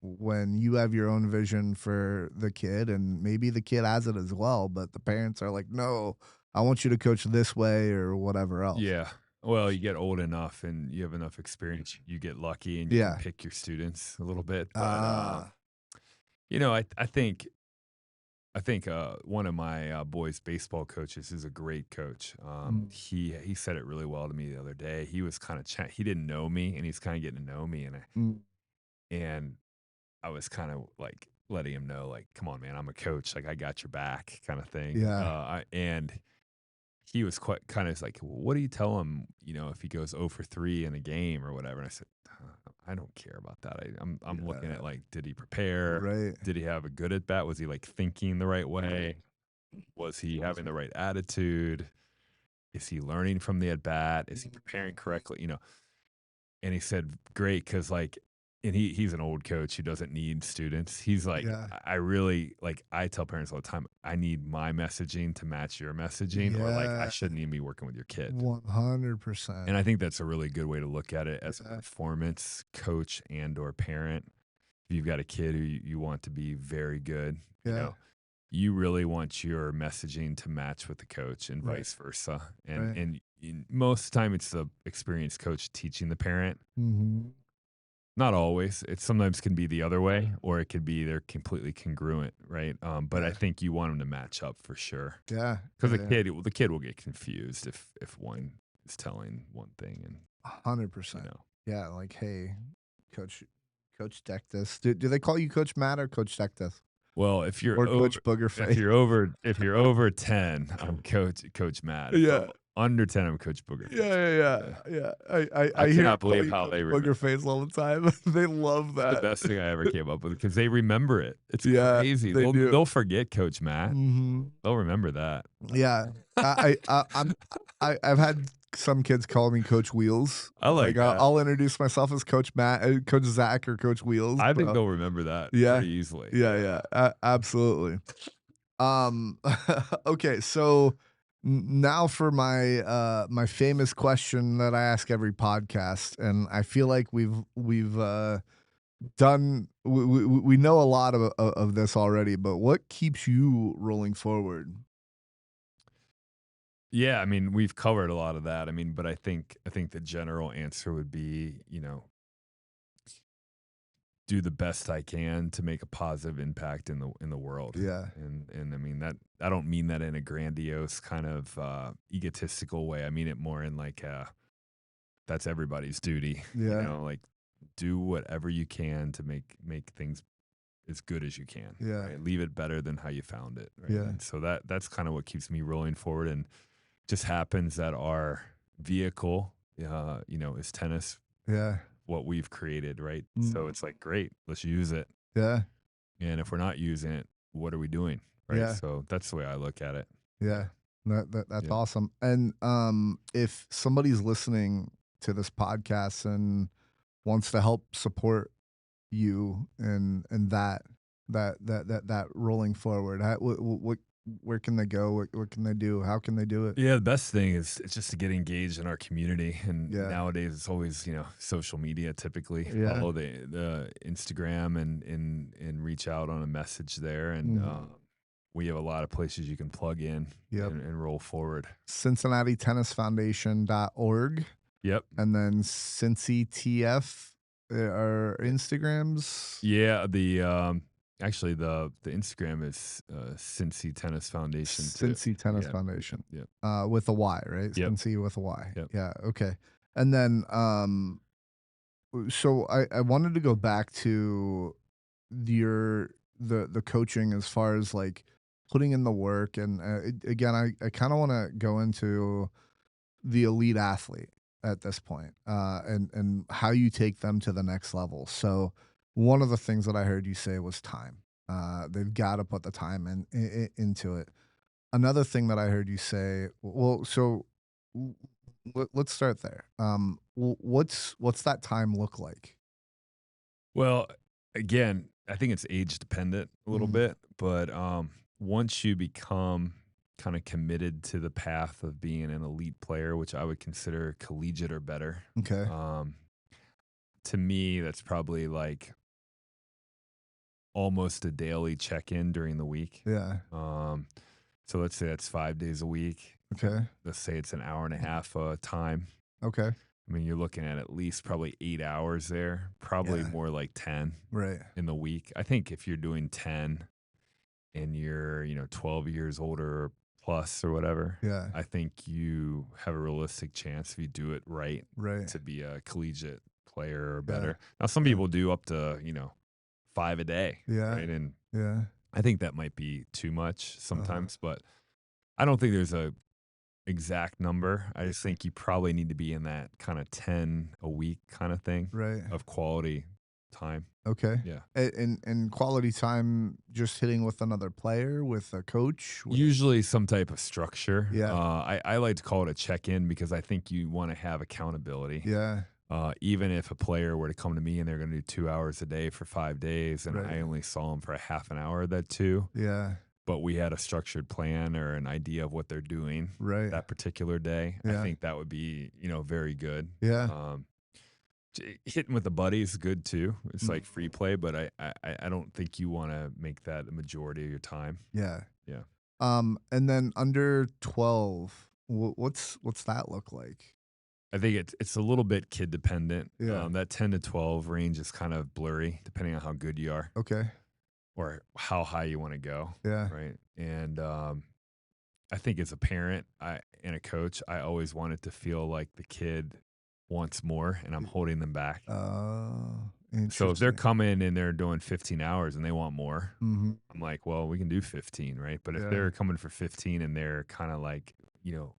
when you have your own vision for the kid and maybe the kid has it as well, but the parents are like, no, I want you to coach this way or whatever else. Yeah. Well, you get old enough and you have enough experience, you get lucky and you can Yeah. pick your students a little bit. But Ah. I think one of my boys' baseball coaches is a great coach. Mm, He said it really well to me the other day. He was kind of he didn't know me, and he's kind of getting to know me, mm, and I was kind of like letting him know, like, come on, man, I'm a coach, like I got your back, kind of thing. yeah. And he was quite kind of like, "What do you tell him, if he goes 0 for 3 in a game or whatever?" And I said, I don't care about that. I'm looking Yeah. at, like, did he prepare? Right. Did he have a good at bat? Was he, like, thinking the right way? Was he having the right attitude? Is he learning from the at bat? Is he preparing correctly? And he said, "Great, because like," and he's an old coach who doesn't need students. He's like, Yeah. I really like. I tell parents all the time, I need my messaging to match your messaging, or like I Yeah. shouldn't even be working with your kid. 100%. And I think that's a really good way to look at it as a Yeah. performance coach and or parent. If you've got a kid who you want to be very good, Yeah. you really want your messaging to match with the coach and Right. vice versa. And Right. most of the time it's the experienced coach teaching the parent. Mhm. Not always. It sometimes can be the other way, or it could be they're completely congruent, right? But I Yeah. think you want them to match up for sure, Yeah. because Yeah. Yeah. the kid will get confused if one is telling one thing, and you 100%. know. Yeah, like, "Hey, Coach Coach Dektas." Do they call you Coach Matt or Coach Dektas? Well, Or Coach Boogerface? if you're over 10, I'm Coach Matt. If Yeah. I'm under 10, I'm Coach Yeah, Boogerface. yeah, yeah, Yeah, yeah. I I hear 'em cannot call believe you how Coach they remember. Boogerface all the time. They love It's the that. best thing I ever came up with because they remember it. It's Yeah, crazy. they do. They'll forget Coach Matt. Mhm. They'll remember that. Yeah. I've had some kids call me Coach Wheels. I Like, like that. I'll introduce myself as Coach Matt, Coach Zach, or Coach Wheels. I think So, they'll remember that yeah, pretty easily. yeah, Yeah. yeah, absolutely. Um, okay, so now for my famous question that I ask every podcast, and I feel like we've done we know a lot of this already, but what keeps you rolling forward? Yeah, I mean, we've covered a lot of that. I mean, but I think the general answer would be, do the best I can to make a positive impact in the world. Yeah, And I mean that I don't mean that in a grandiose kind of egotistical way. I mean it more in like that's everybody's duty, yeah, like do whatever you can to make things as good as you can, yeah, right? Leave it better than how you found it, right? yeah, And so that's kind of what keeps me rolling forward. And just happens that our vehicle, is tennis, yeah, what we've created, right? So mm, it's like, great, let's use it. yeah, And if we're not using it, what are we doing? Right. yeah, So that's the way I look at it. Yeah. yeah. That's Yeah. awesome. And if somebody's listening to this podcast and wants to help support you and that rolling forward, what where can they go? What can they do? How can they do it? Yeah. The best thing is it's just to get engaged in our community. And Yeah, nowadays it's always, social media typically. yeah, Follow the Instagram and reach out on a message there. And mhm, we have a lot of places you can plug in yep. and roll forward. Cincinnati Tennis Foundation.org, Yep. and then Cincy TF are Instagrams. Yeah, actually the Instagram is Cincy Tennis Foundation too. Cincy Tennis Yeah, Foundation, yep, with a Y, right? yep, Cincy with a Y. yep. Yeah, okay. And then, so I wanted to go back to your the coaching as far as like putting in the work and again I kind of want to go into the elite athlete at this point, and how you take them to the next level. So one of the things that I heard you say was time. They've got to put the time into it. Another thing that I heard you say, well, so let's start there. What's that time look like? Well, again, I think it's age dependent a little Mhm. bit, but once you become kind of committed to the path of being an elite player, which I would consider collegiate or better, Okay. um, to me, that's probably like almost a daily check in during the week. Yeah. Um, so let's say that's 5 days a week. Okay. Let's say it's an hour and a half time. Okay. I mean, you're looking at least probably 8 hours there, probably Yeah. more like 10 Right. in the week. I think if you're doing 10 and you're, 12 years older or plus or whatever, Yeah. I think you have a realistic chance if you do it right Right. to be a collegiate player or Yeah. better. Now, some Yeah. people do up to, 5 a day, Yeah. right? And Yeah. I think that might be too much Uh-huh. sometimes, but I don't think there's a exact number. I just think you probably need to be in that kind of 10 a week kind of thing Right. of quality time. Okay. Yeah. And quality time just hitting with another player, with a coach, with Usually some type of structure. yeah. I like to call it a check in because I think you want to have accountability. Yeah. Even if a player were to come to me and they're going to do 2 hours a day for 5 days and Right. I only saw them for a half an hour of that too, Yeah. but we had a structured plan or an idea of what they're doing Right. that particular day, I Yeah. think that would be, very good. Yeah. Hitting with the buddy is good too. It's Mm. like free play, but I don't think you want to make that the majority of your time. Yeah. Yeah. And then under 12, what's that look like? I think it's a little bit kid dependent. Yeah. That 10 to 12 range is kind of blurry depending on how good you are Okay. or how high you want to go, Yeah. right? And I think as a parent and a coach, I always want it to feel like the kid wants more and I'm holding them back. Oh, So if they're interesting. coming and they're doing 15 hours and they want more, Mhm. I'm like, well, we can do 15, right? But if Yeah. they're coming for 15 and they're kind of like,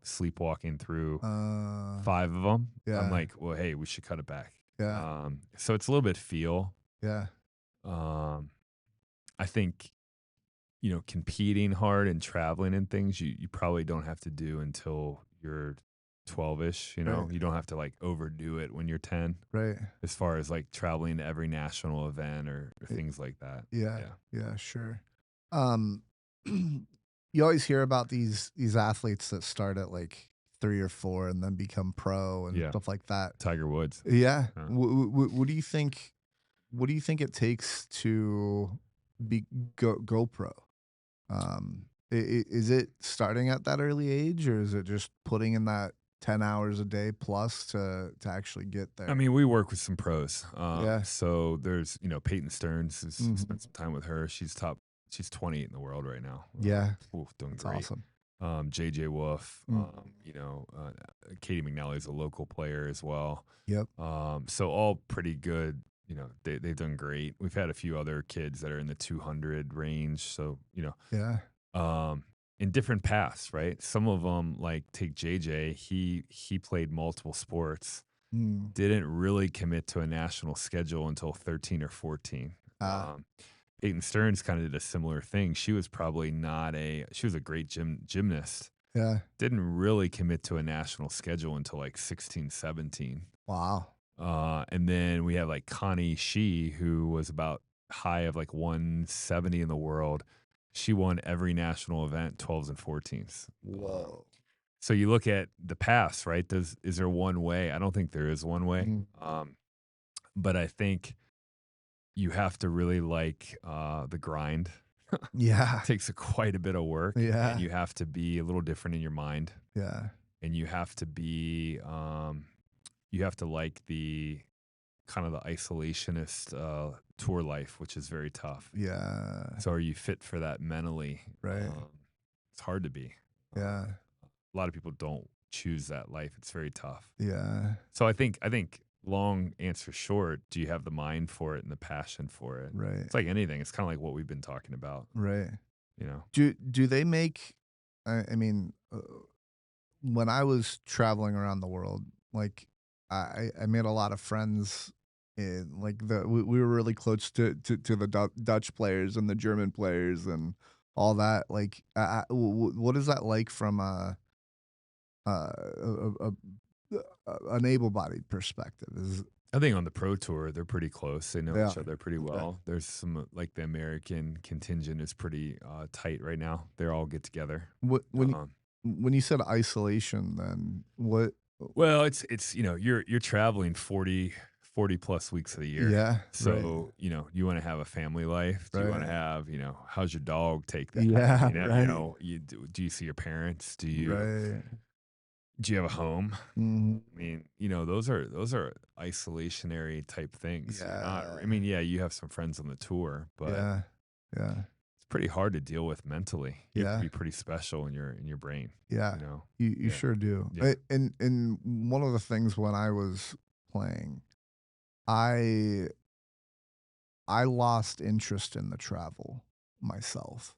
sleepwalking through Uh, 5 of them, I'm yeah. like, well, hey, we should cut it back. Yeah. So it's a little bit feel. Yeah. Um, I think, competing hard and traveling and things, you probably don't have to do until you're 12-ish, Right. you don't have to like overdo it when you're 10 Right. as far as like traveling to every national event or things like that. Yeah, Yeah. yeah, sure. Um, you always hear about these athletes that start at like 3 or 4 and then become pro and Yeah. stuff like that. Tiger Woods. Yeah. Uh, What do you think what do you think it takes to be go pro? Is it starting at that early age, or is it just putting in that 10 hours a day plus to actually get I there? mean, we work with some pros. Yeah. So there's, Peyton Stearns has Mhm. spent some time with her. She's 28 in the world right now. Yeah, Doing that's great. awesome. JJ Wolf, Mhm. Katie McNally is a local player as well. Yep. So all pretty good. They've done great. We've had a few other kids that are in the 200 range. So, Yeah. um, in different paths, right? Some of them, like take JJ, he played multiple sports, Mm. didn't really commit to a national schedule until 13 or 14. Ah, Peyton Stearns kind of did a similar thing. She was probably not she was a great gymnast. yeah. Didn't really commit to a national schedule until like 16, 17. Wow. And then we have like Connie Shee, who was about high of like 170 in the world. She won every national event, 12s and 14s. Whoa. So you look at the past, right? Is there one way? I don't think there is one way. Mm. But I think you have to really like the grind. Yeah. Takes quite a bit of work, and Yeah. you have to be a little different in your mind, Yeah. and you have to be you have to like the kind of the isolationist tour life, which is very tough. Yeah. So are you fit for that mentally? Right. It's hard to be. Yeah. A lot of people don't choose that life. It's very tough. Yeah. So I think long answer short, do you have the mind for it and the passion for it? Right. It's like anything. It's kind of like what we've been talking about, Right. you know? Do they make I mean, when I was traveling around the world, like I made a lot of friends in like we were really close to the Dutch players and the German players and all that. Like, what is that like from an able-bodied perspective? Is I think on the pro tour, they're pretty close. They know they each are other pretty okay. well. There's some like the American contingent is pretty tight right now. They're all get together. What Um, when you said isolation, then what? well, it's you're traveling 40 plus weeks of the year. Yeah, right, So, you want to have a family life. Do you want to right. have, how's your dog take that? Yeah, You right, know, do you see your parents? right. Do you have a home? Mhm. I mean, those are isolationary type things. You're not. I Yeah, mean, yeah, you have some friends on the tour, but yeah, yeah, it's pretty hard to deal with mentally. You have to yeah, be pretty special in your brain. yeah. You know. You Yeah. sure do. Yeah. And one of the things when I was playing, I I lost interest in the travel myself.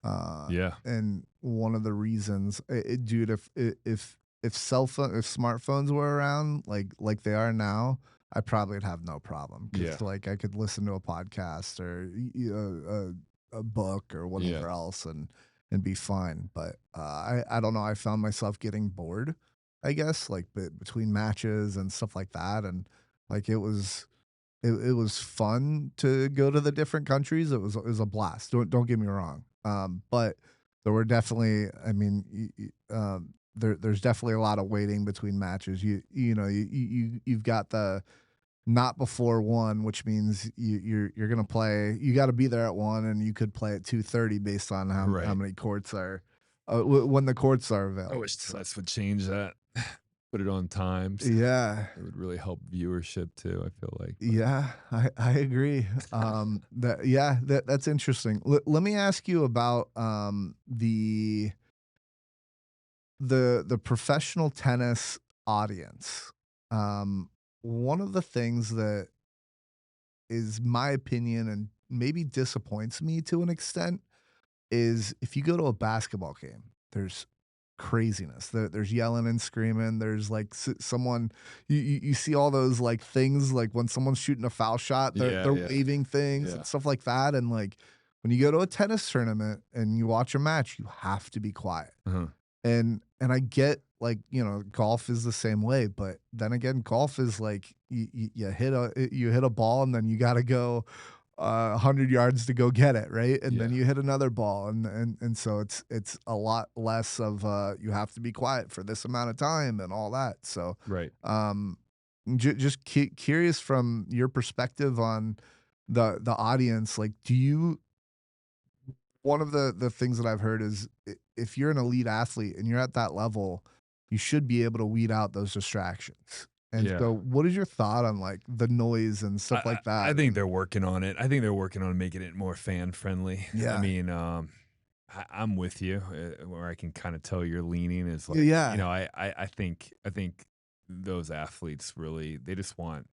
Uh, Yeah. and one of the reasons, dude, if if smartphones were around like they are now, I probably would have no problem Yeah. because like I could listen to a podcast or a book or Yeah. whatever else and be fine. But I don't know. I found myself getting bored. I guess like between matches and stuff like that, and like it was fun to go to the different countries. It was a blast. Don't get me wrong. But there were definitely, I mean, there's definitely a lot of waiting between matches. You've got the not before one, which means you're gonna play. You got to be there at one, and you could play at 2:30 based on how Right. many courts are when the courts are I available. wish So tennis would change that. Put it on times. yeah, It would really help viewership too, I feel like. But yeah, I agree. That's interesting. Let me ask you about the professional tennis audience. Um, one of the things that is my opinion and maybe disappoints me to an extent is if you go to a basketball game, there's craziness. There's yelling and screaming. There's like someone you see all those like things like when someone's shooting a foul shot, yeah, they're yeah, waving things and yeah. stuff like that. And like when you go to a tennis tournament and you watch a match, you have to be quiet. Uh-huh. And I get like, golf is the same way, but then again, golf is like you hit a ball and then you got to go 100 yards to go get it, right? And then Yeah. you hit another ball and so it's a lot less of you have to be quiet for this amount of time and all that. So Right. um just curious from your perspective on the audience, like do you one of the things that I've heard is if you're an elite athlete and you're at that level, you should be able to weed out those distractions. And Yeah. so, what is your thought on like the noise and I stuff I like that? I think And they're working on it. I think they're working on making it more fan friendly. I yeah, mean, I'm with you, where I can kind of tell you're leaning is like, yeah, I think those athletes really they just want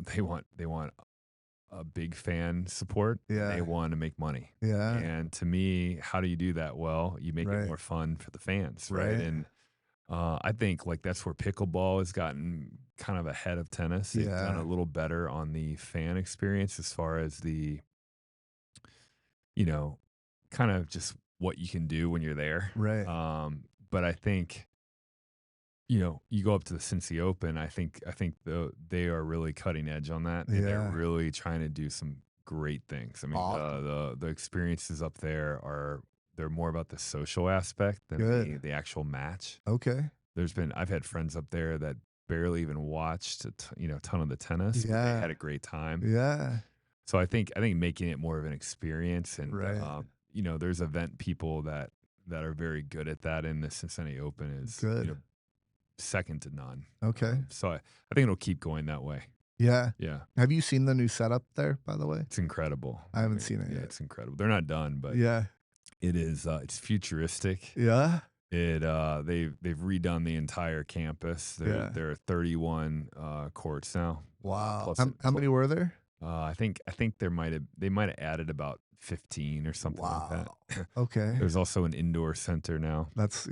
they want a big fan support and they yeah, want to make money. yeah, And to me, how do you do that? Well, you make it right, more fun for the fans, right? right, And I think like that's where pickleball has gotten kind of ahead of tennis. They've done a yeah, little better on the fan experience as far as you know, kind of just what you can do when you're there. right, But I think, you go up to the Cincy Open. I think they are really cutting edge on that, and they're yeah, really trying to do some great things. I mean, awesome, the experiences up there are they're more about the social aspect than good, the actual match. okay, I've had friends up there that barely even watched ton of the tennis, but they yeah, had a great time. yeah, So I think making it more of an experience and right, there's event people that are very good at that in the Cincinnati Open is good, second to none. okay, So I think it'll keep going that way. yeah. Yeah, Have you seen the new setup there, by the way? it's incredible. I I haven't mean, seen it yeah, yet. it's incredible. They're not done, but Yeah, it's futuristic. yeah, They've redone the entire campus. Yeah. There are 31 courts now. Wow. Plus, How many were there? I think they might have added about 15 or something like that. Wow. Okay. There's also an indoor center now. That's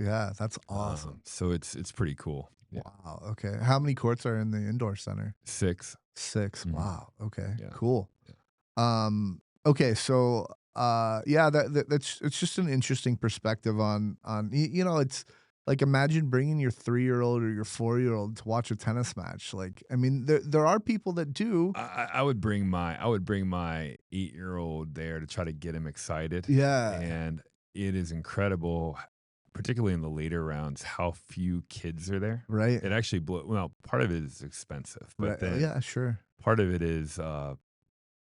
awesome. So it's pretty cool. Yeah. Wow. Okay. How many courts are in the indoor center? 6. 6. Mhm. Wow. Okay. Yeah. Cool. Yeah. Okay, so yeah, that's it's just an interesting perspective on you know, it's like imagine bringing your 3-year-old or your 4-year-old to watch a tennis match. Like, I mean, there are people that do. I would bring my 8-year-old there to try to get him excited, Yeah, and it is incredible, particularly in the later rounds, how few kids are there. right. It actually well, part of it is expensive, Right. but then Yeah, sure. part of it is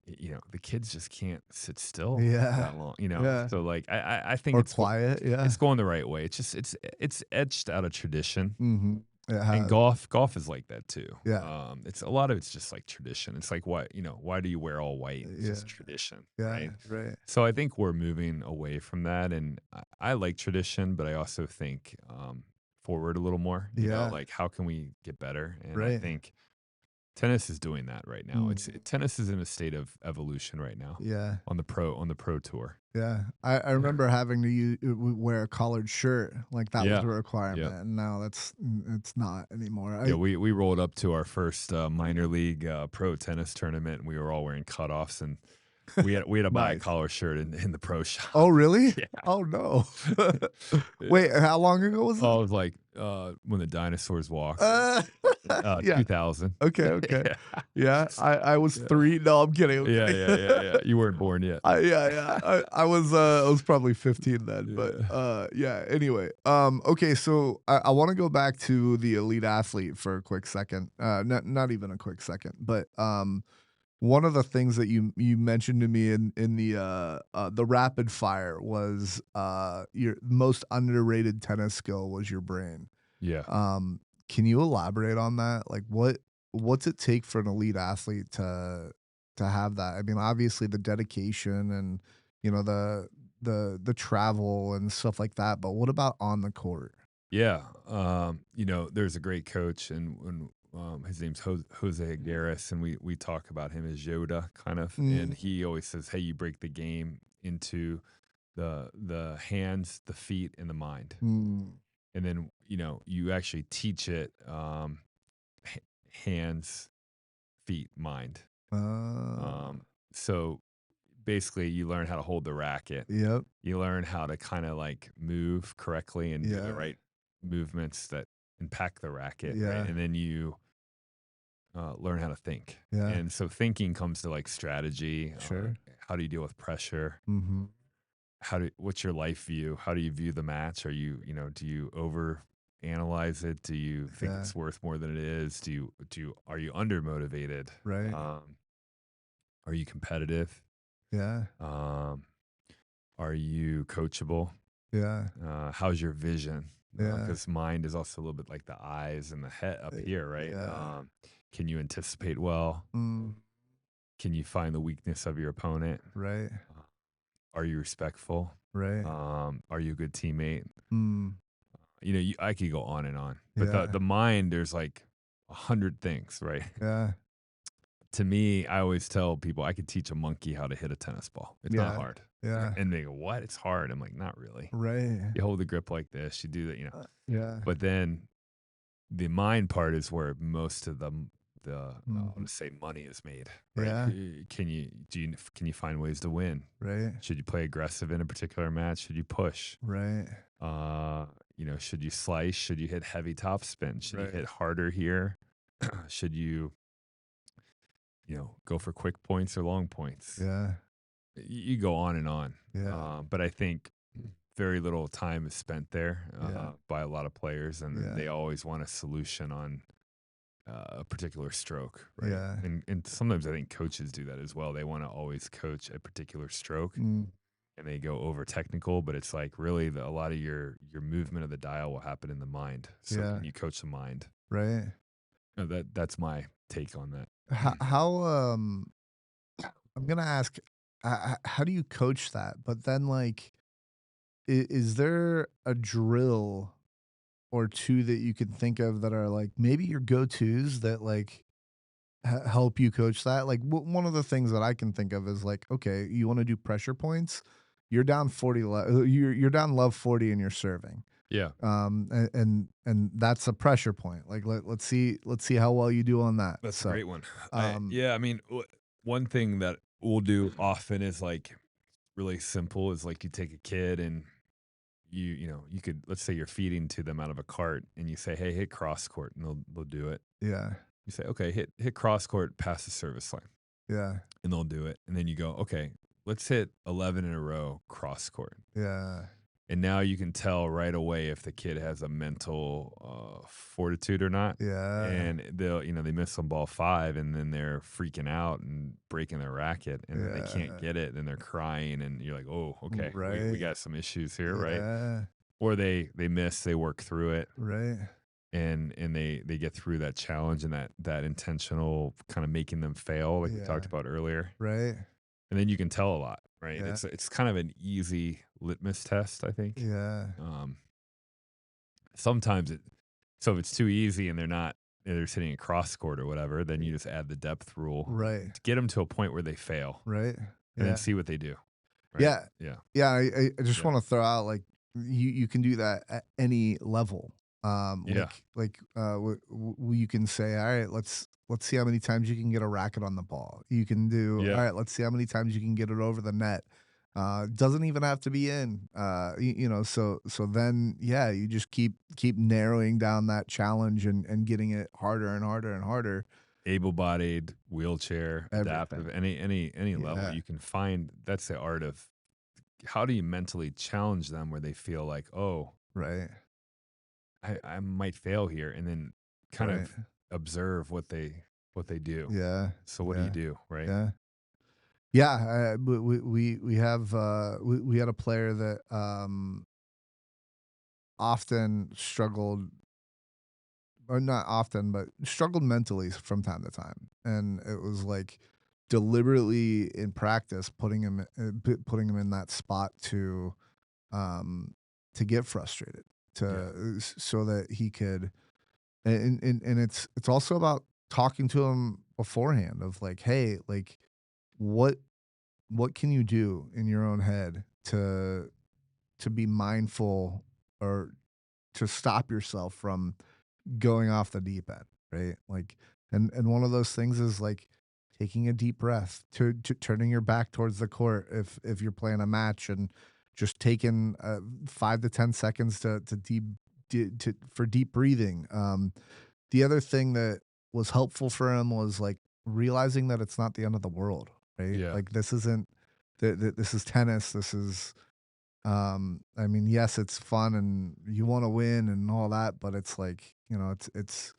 the kids just can't sit still Yeah. that long, Yeah. so like I think Or quiet. Yeah. it's going the right way. It's just it's etched out of tradition. Mhm. It And has. golf is like that too. Yeah. It's a lot of it's just like tradition. It's like why do you wear all white? It's Yeah. just tradition, Yeah. right? Right. So I think we're moving away from that, and I like tradition, but I also think forward a little more. Yeah. Like how can we get better? And I Right. think tennis is doing that right now. Mm. Tennis is in a state of evolution right now Yeah. on the pro tour. Yeah, I remember having to wear a collared shirt, like, that was Yeah, a yeah. requirement, and now it's not anymore. Yeah, we rolled up to our first minor league pro tennis tournament, and we were all wearing cutoffs, and we had to buy a Nice. collar shirt in the pro shop. Oh, really? Yeah. Oh, no. Yeah. Wait, how long ago was this? Oh, it was like when the dinosaurs walked. Uh, yeah, 2000. okay, okay. Yeah, Yeah, I was yeah, 3. No, I'm kidding, yeah, okay. yeah, yeah, yeah. You weren't born yet. Yeah, I was probably 15 then, but, Yeah, yeah, anyway, okay, so I wanna go back to the elite athlete for a quick second, not even a quick second, but, one of the things that you mentioned to me in the rapid fire was, your most underrated tennis skill was your brain. yeah, Um, can you elaborate on that? Like, what's it take for an elite athlete to have that? I mean, obviously the dedication and, the travel and stuff like that, but what about on the court? yeah. There's a great coach, and his name's Jose Garris, and we talk about him as Yoda, kind of, and Mm, he always says, "Hey, you break the game into the hands, the feet, and the mind." mm, And then you actually teach it hands, feet, mind. uh, So basically you learn how to hold the racket, yep, you learn how to kind of like move correctly and do the yeah, right movements that impact the racket, right? yeah, And then you learn how to think. yeah, And so thinking comes to like strategy. sure. How do you deal with pressure? Mhm, What's your life view? How do you view the match? Do you over analyze it? Do you think yeah, it's worth more than it is? Are you under motivated? right, Um, are you competitive? yeah, Um, are you coachable? yeah, How's your vision? yeah, Because mind is also a little bit like the eyes and the head up here, right? yeah, Can you anticipate well? mm, Can you find the weakness of your opponent? right, Uh, Are you respectful? right, Are you a good teammate? mm, I could go on and on, but the yeah, the mind, there's like 100 things, right? yeah, To me, I always tell people I could teach a monkey how to hit a tennis ball. It's not yeah, hard, yeah, and they go, "What? It's hard." I'm like, "Not really. right, You hold the grip like this. You do that, yeah, But then the mind part is where most of I want mhm, to say money is made, right? yeah, Can you find ways to win? right, Should you play aggressive in a particular match? Should you push? right, Should you slice? Should you hit heavy topspin? Should you right, hit harder here? Should you, go for quick points or long points? yeah, You go on and on. yeah, But I think very little time is spent there yeah, by a lot of players, and yeah, they always want a solution on a particular stroke, right? yeah, And sometimes I think coaches do that as well. They want to always coach a particular stroke, mm, and they go over technical, but it's like really a lot of your movement of the dial will happen in the mind. So yeah, can you coach the mind? right. That's my take on that. How, I'm gonna ask, how do you coach that? But then, like, is there a drill or two that you can think of that are like maybe your go-tos that like help you coach that? Like one of the things that I can think of is like, okay, you want to do pressure points. You're down 40, you're down love 40 and you're serving. Yeah, And that's a pressure point. Like let's see how well you do on that. that's a So, great one. I um, yeah, I mean, one thing that we'll do often is like really simple is like you take a kid and you could, let's say you're feeding to them out of a cart and you say, "Hey, hit cross court," and they'll do it. yeah, You say, "Okay, hit cross court past the service line," yeah, and they'll do it. And then you go, "Okay, let's hit 11 in a row cross court." yeah, And now you can tell right away if the kid has a mental fortitude or not. yeah, And they miss on ball five and then they're freaking out and breaking their racket and then they can't yeah. get it and they're crying and you're like, oh, okay, we Right. got some issues here, right? Yeah. Or they miss, they work through it Right. and they get through that challenge and that intentional kind of making them fail, like we talked Yeah. about earlier. Right. And then you can tell a lot, right? Yeah. It's kind of an easy litmus test, I think. Yeah. Um, Sometimes if it's too easy and they're sitting a cross court or whatever, then you just add the depth rule Right. to get them to a point where they fail Right. and then Yeah. see what they do, right? Yeah. Yeah, Yeah. I just yeah, want to throw out like you can do that at any level. yeah, You can say, all right, let's see how many times you can get a racket on the ball. You can do, all yeah. right, let's see how many times you can get it over the net. Doesn't even have to be in. So then yeah, you just keep narrowing down that challenge and getting it harder and harder and harder. Able-bodied, wheelchair, adaptive, Everything. any level Yeah. you can find. That's the art of how do you mentally challenge them where they feel like, oh, Right. I might fail here, and then kind Right. of observe what they do. Yeah. So what do you Yeah. do, right? Yeah. Yeah, we have, we had a player that, often struggled or not often, but struggled mentally from time to time, and it was, like, deliberately in practice putting him in that spot um, to get frustrated, Yeah, so that he could and it's also about talking to him beforehand of, like, "Hey, like, what what can you do in your own head to be mindful or to stop yourself from going off the deep end, right? Like, and one of those things is like taking a deep breath, to turning your back towards the court if you're playing a match, and just taking 5 to 10 seconds to for deep breathing. The other thing that was helpful for him was like realizing that it's not the end of the world, right? yeah, Like this isn't this is tennis. This is I mean, yes, it's fun and you want to win and all that, but it's like, it's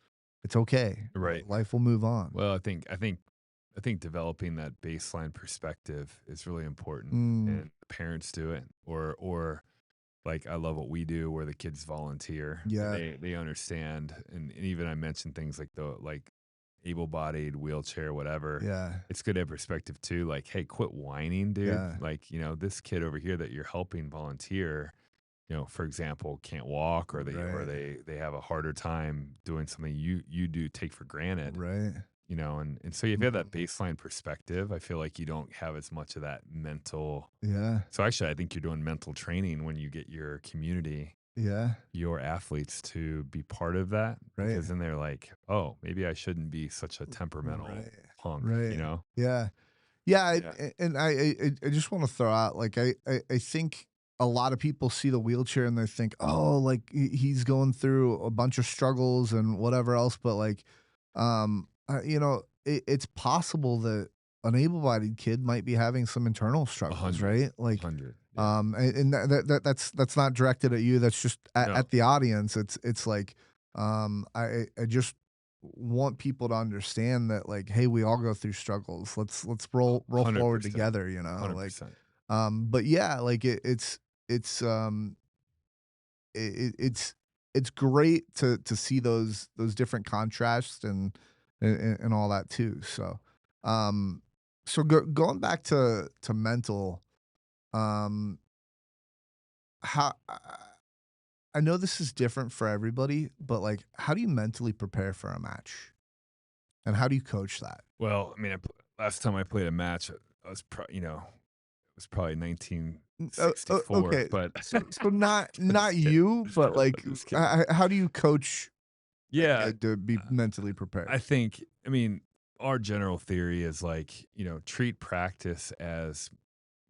okay. right. Life will move on. Well, I think developing that baseline perspective is really important, Mm, and the parents do it, or like I love what we do, where the kids volunteer and yeah, they understand, and even I mentioned things like the like able-bodied, wheelchair, whatever. yeah, It's good to have perspective too. Like, hey, quit whining, dude. yeah, Like, this kid over here that you're helping volunteer, for example, can't walk or they or right, they they have a harder time doing something you do take for granted, right. and so if you have that Mhm. baseline perspective, I feel like you don't have as much of that mental. Yeah, So actually, I think you're doing mental training when you get your community, yeah, your athletes to be part of that, right, because then they're like, oh, maybe I shouldn't be such a temperamental right, punk, right. you know? Yeah. Yeah, Yeah. and I just want to throw out like I think a lot of people see the wheelchair and they think, oh, like he's going through a bunch of struggles and whatever else, but like, it's possible that an able-bodied kid might be having some internal A struggles, hundred. right? A Like, hundred. Yeah. and that's not directed at you. That's just No. at the audience. It's like, I just want people to understand that like, hey, we all go through struggles. Let's roll forward 100%. together, like, 100%. but yeah, like it's it's great to see those different contrasts and all that too. Um, going back to mental, um, how I know this is different for everybody, but, like, how do you mentally prepare for a match? And how do you coach that? Well, I mean, last time I played a match, I was it was probably Okay. 1964, but So not I'm not just kidding. you, but, like, I'm just kidding. how do you coach, Yeah, to be uh, mentally prepared? I think, I mean, our general theory is like, treat practice as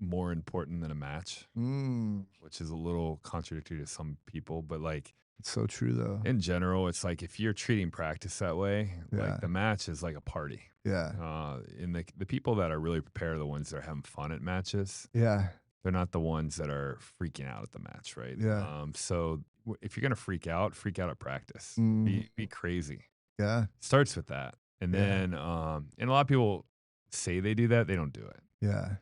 more important than a match, Mm, which is a little contradictory to some people, but like it's so true, though. in general, it's like if you're treating practice that way, like Yeah, the match is like a party. yeah, And the people that are really prepared are the ones that are having fun at matches. yeah, They're not the ones that are freaking out at the match, right? yeah. So if you're gonna freak out at practice. Be Mhm. crazy. Yeah, Starts with that, and yeah, then and a lot of people say they do that, they don't do it. yeah,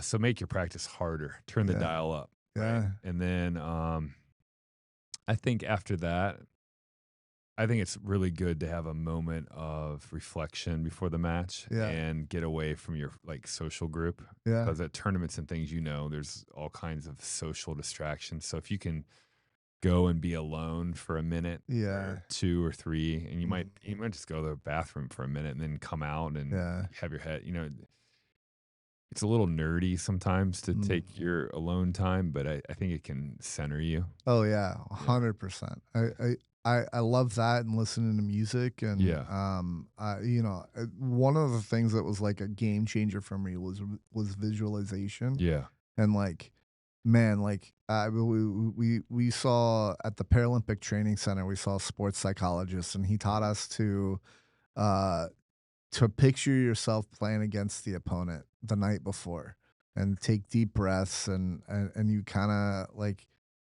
So make your practice harder, turn the yeah, dial up, right? yeah, And then I think after that, I think it's really good to have a moment of reflection before the match yeah, and get away from your like social group yeah, because at tournaments and things, there's all kinds of social distractions. So if you can go and be alone for a minute or yeah, two or three, and mhm, you might just go to the bathroom for a minute and then come out and yeah, have your head, it's a little nerdy sometimes to mm. take your alone time, but I think it can center you. Oh, yeah, Yeah. 100%. I love that and listening to music and, Yeah. one of the things that was, like, a game changer for me was visualization, Yeah. and, like, man, like, we saw at the Paralympic Training Center, we saw a sports psychologist, and he taught Mhm. us uh to picture yourself playing against the opponent the night before and take deep breaths and you kind of like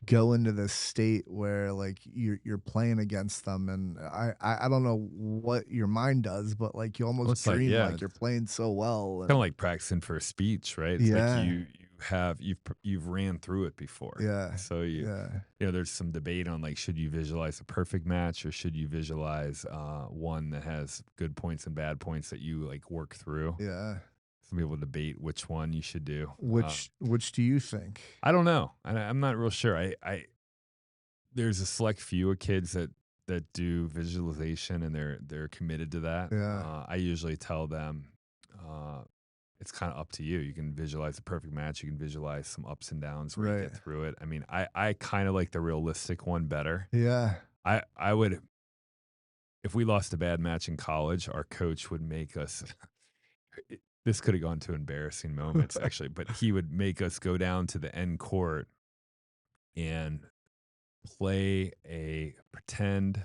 go into this state where like you're playing against them and I don't know what your mind does but like you Well, almost it's like, dream yeah, like you're playing so well kinda and like practicing for a speech, right? It's like yeah, you've ran through it before. yeah, So yeah, there's some debate on, like, should you visualize a perfect match or should you visualize, one that has good points and bad points that you, like, work through? yeah. Some people debate which one you should do. Which do you think? I don't know, I'm not real sure. I There's a select few of kids that do visualization and they're committed to that. Yeah, I usually tell them, uh, it's kind of up to you. You can visualize a perfect match. You can visualize some ups and downs where you right. get through it. I mean, I kind of like the realistic one better. Yeah. I would, if we lost a bad match in college, our coach would make us. This could have gone to embarrassing moments actually, but he would make us go down to the end court and play a pretend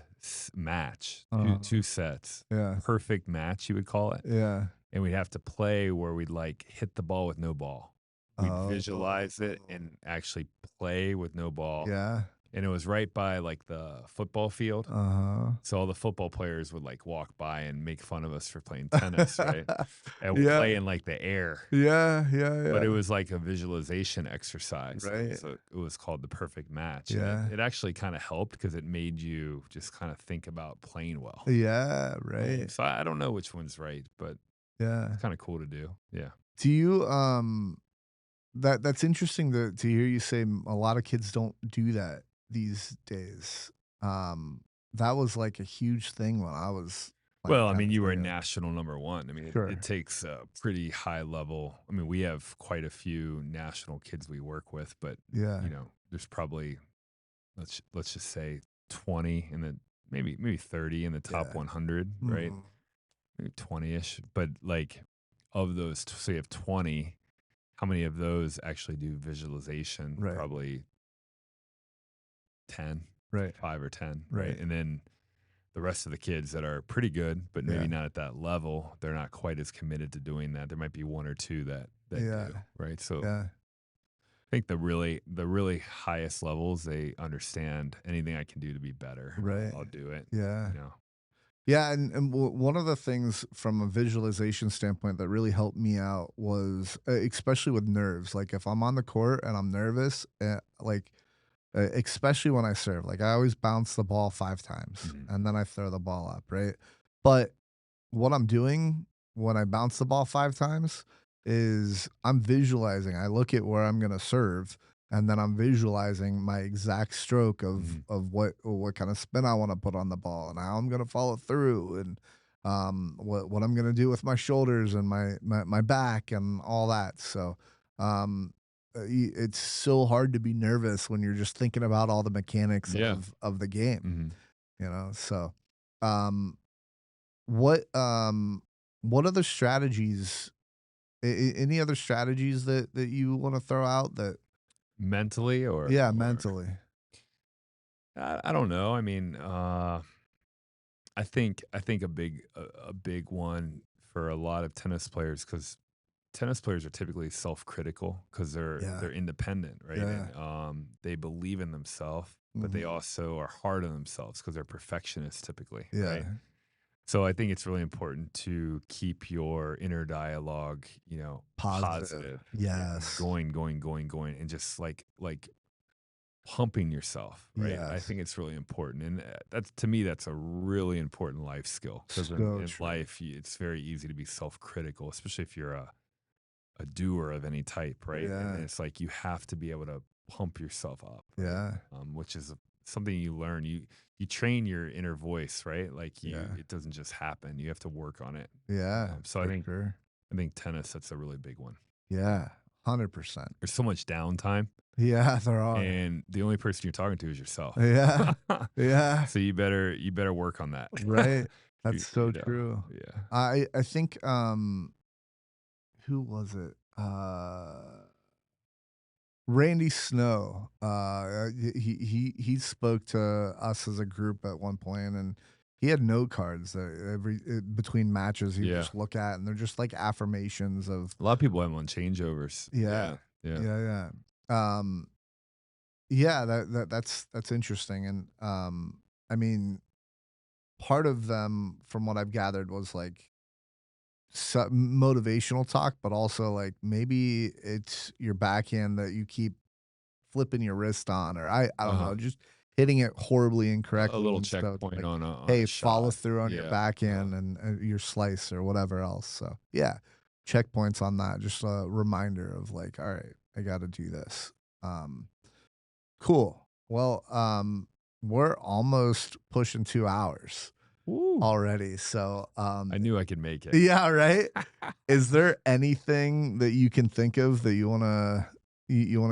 match, uh, two sets, yeah, perfect match, you would call it. yeah. And we'd have to play where we'd like hit the ball with no ball. We'd visualize it Oh. and actually play with no ball. Yeah. And it was right by like the football field. Uh-huh. So all the football players would like walk by and make fun of us for playing tennis, right? And we Yeah. play in like the air. Yeah, yeah, But it yeah. was like a visualization exercise. Right. So it was called the perfect match. And Yeah. it actually kind of helped because it made you just kind of think about playing well. Yeah, right. So I don't know which one's right, but it's Yeah. kind of cool to do. Yeah. Do you, that's interesting to hear you say a lot of kids don't do that these days. That was, like, a huge thing when I was playing Well, I mean, tennis, you I were guess. national number one. I mean, it Sure. takes a pretty high level. I mean, we have quite a few national kids we work with, but Yeah. there's probably let's just say 20 in the maybe 30 in the top Yeah. 100, right? Mhm. Maybe 20ish. But like of those, so you have 20. How many of those actually do visualization? Right. Probably 10, Right. 5 or 10, right? Right. And then the rest of the kids that are pretty good, but maybe Yeah. not at that level, they're not quite as committed to doing that. There might be one or two that Yeah. do, right? So Yeah. I think the really highest levels, they understand anything I can do to be better. Right. I'll do it. Yeah. You know. Yeah, and one of the things from a visualization standpoint that really helped me out was, especially with nerves, like, if I'm on the court and I'm nervous, like, especially when I serve, like, I always bounce the ball 5 times, Mhm. and then I throw the ball up, right? But what I'm doing when I bounce the ball 5 times is I'm visualizing. I look at where I'm gonna serve, and then I'm visualizing my exact stroke Mhm. of what kind of spin I want to put on the ball and how I'm going to follow through and what I'm going to do with my shoulders and my back and all that. So um it's so hard to be nervous when you're just thinking about all the mechanics Yeah. of the game, Mhm. you know. So um what um what other strategies any other strategies that you want to throw out that Mentally yeah, or mentally. I don't know. I mean, I think a big one for a lot of tennis players, because tennis players are typically self-critical because Yeah. they're independent, right? Yeah. And they believe in themselves, but they Mhm. also are hard on themselves because they're perfectionists typically, right? Yeah. So I think it's really important to keep your inner dialogue, Positive. positive and Yes. going, and just like pumping yourself, right? I Yes. think it's really important, and that's to me that's a really important life skill because in, So in true. life it's very easy to be self-critical, especially if you're a doer of any type, right? And Yeah. it's like you have to be able to pump yourself up, right? Yeah. Which is something you learn. You train your inner voice, right? Like Yeah. it doesn't just happen. You have to work on it. Yeah. So For sure. I think tennis, that's a really big one. Yeah. 100%. There's so much downtime, Yeah, there are. and the only person you're talking to is yourself. Yeah. Yeah. So you better work on that. Right. That's you, so you know, true. yeah, I think who was it? Randy Snow. He spoke to us as a group at one point, and he had note cards that between matches he would yeah. just look at, and they're just like affirmations of A lot of people have them on changeovers. yeah, Yeah, yeah. yeah, yeah. Yeah, that's interesting, and I mean, part of them, from what I've gathered, was like motivational talk, but also like maybe it's your backhand that you keep flipping your wrist on, or I Uh don't huh. know, just hitting it horribly A incorrectly little instead of checkpoint like, on a hey, follow shot. through on your Yeah. backhand and your slice or whatever else. So yeah, checkpoints on that. Just a reminder of like, all right, I got to do this. Um, cool. Well, we're almost pushing 2 hours Woo! already. So I knew I could make it. yeah, right. Is there anything that you can think of that you wanna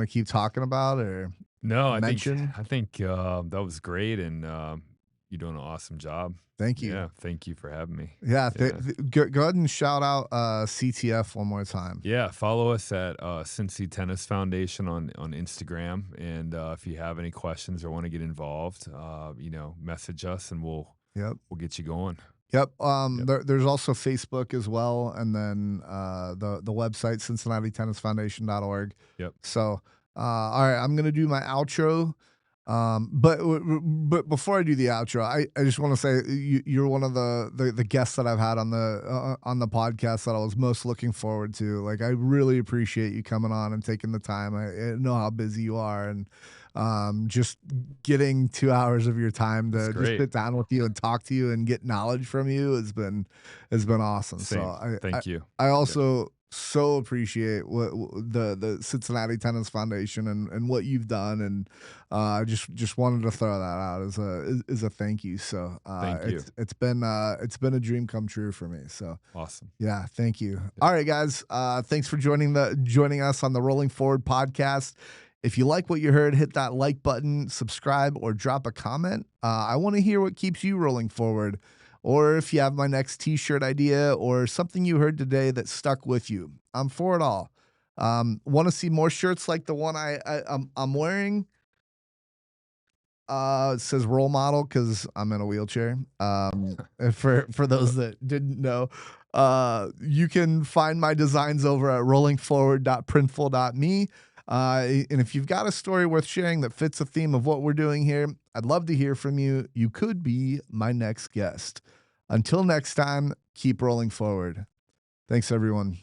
keep talking about or No, I think mention? I think that was great, and you're doing an awesome job. Thank you. Yeah, thank you for having me. Yeah, Yeah, go ahead and shout out, CTF one more time. yeah. Follow us at Cincinnati Tennis Foundation on Instagram, and if you have any questions or want to get involved, message us, and Yep. we'll get you going. Yep, Yep, there's also Facebook as well, and then, the website, cincinnatitennisfoundation.org. yep. So, alright, I'm gonna do my outro, but before I do the outro, I just wanna say you're one of the guests that I've had on the podcast that I was most looking forward to. Like, I really appreciate you coming on and taking the time. I know how busy you are, and, just getting 2 hours of your time That's to just great. sit down with you and talk to you and get knowledge from you has been awesome. So Same. Thank you. I Yep. also so appreciate the Cincinnati Tennis Foundation and what you've done, and just wanted to throw that out as a thank you. So Thank you. it's been a dream come true for me. So Awesome. yeah, thank you. Yep. All right, guys. Thanks for joining us on the Rolling Forward podcast. If you like what you heard, hit that like button, subscribe, or drop a comment. I want to hear what keeps you rolling forward, or if you have my next T-shirt idea or something you heard today that stuck with you. I'm for it all. Want to see more shirts like the one I'm wearing? It says role model because I'm in a wheelchair. For those that didn't know, you can find my designs over at rollingforward.printful.me. And if you've got a story worth sharing that fits the theme of what we're doing here, I'd love to hear from you. You could be my next guest. Until next time, keep rolling forward. Thanks, everyone.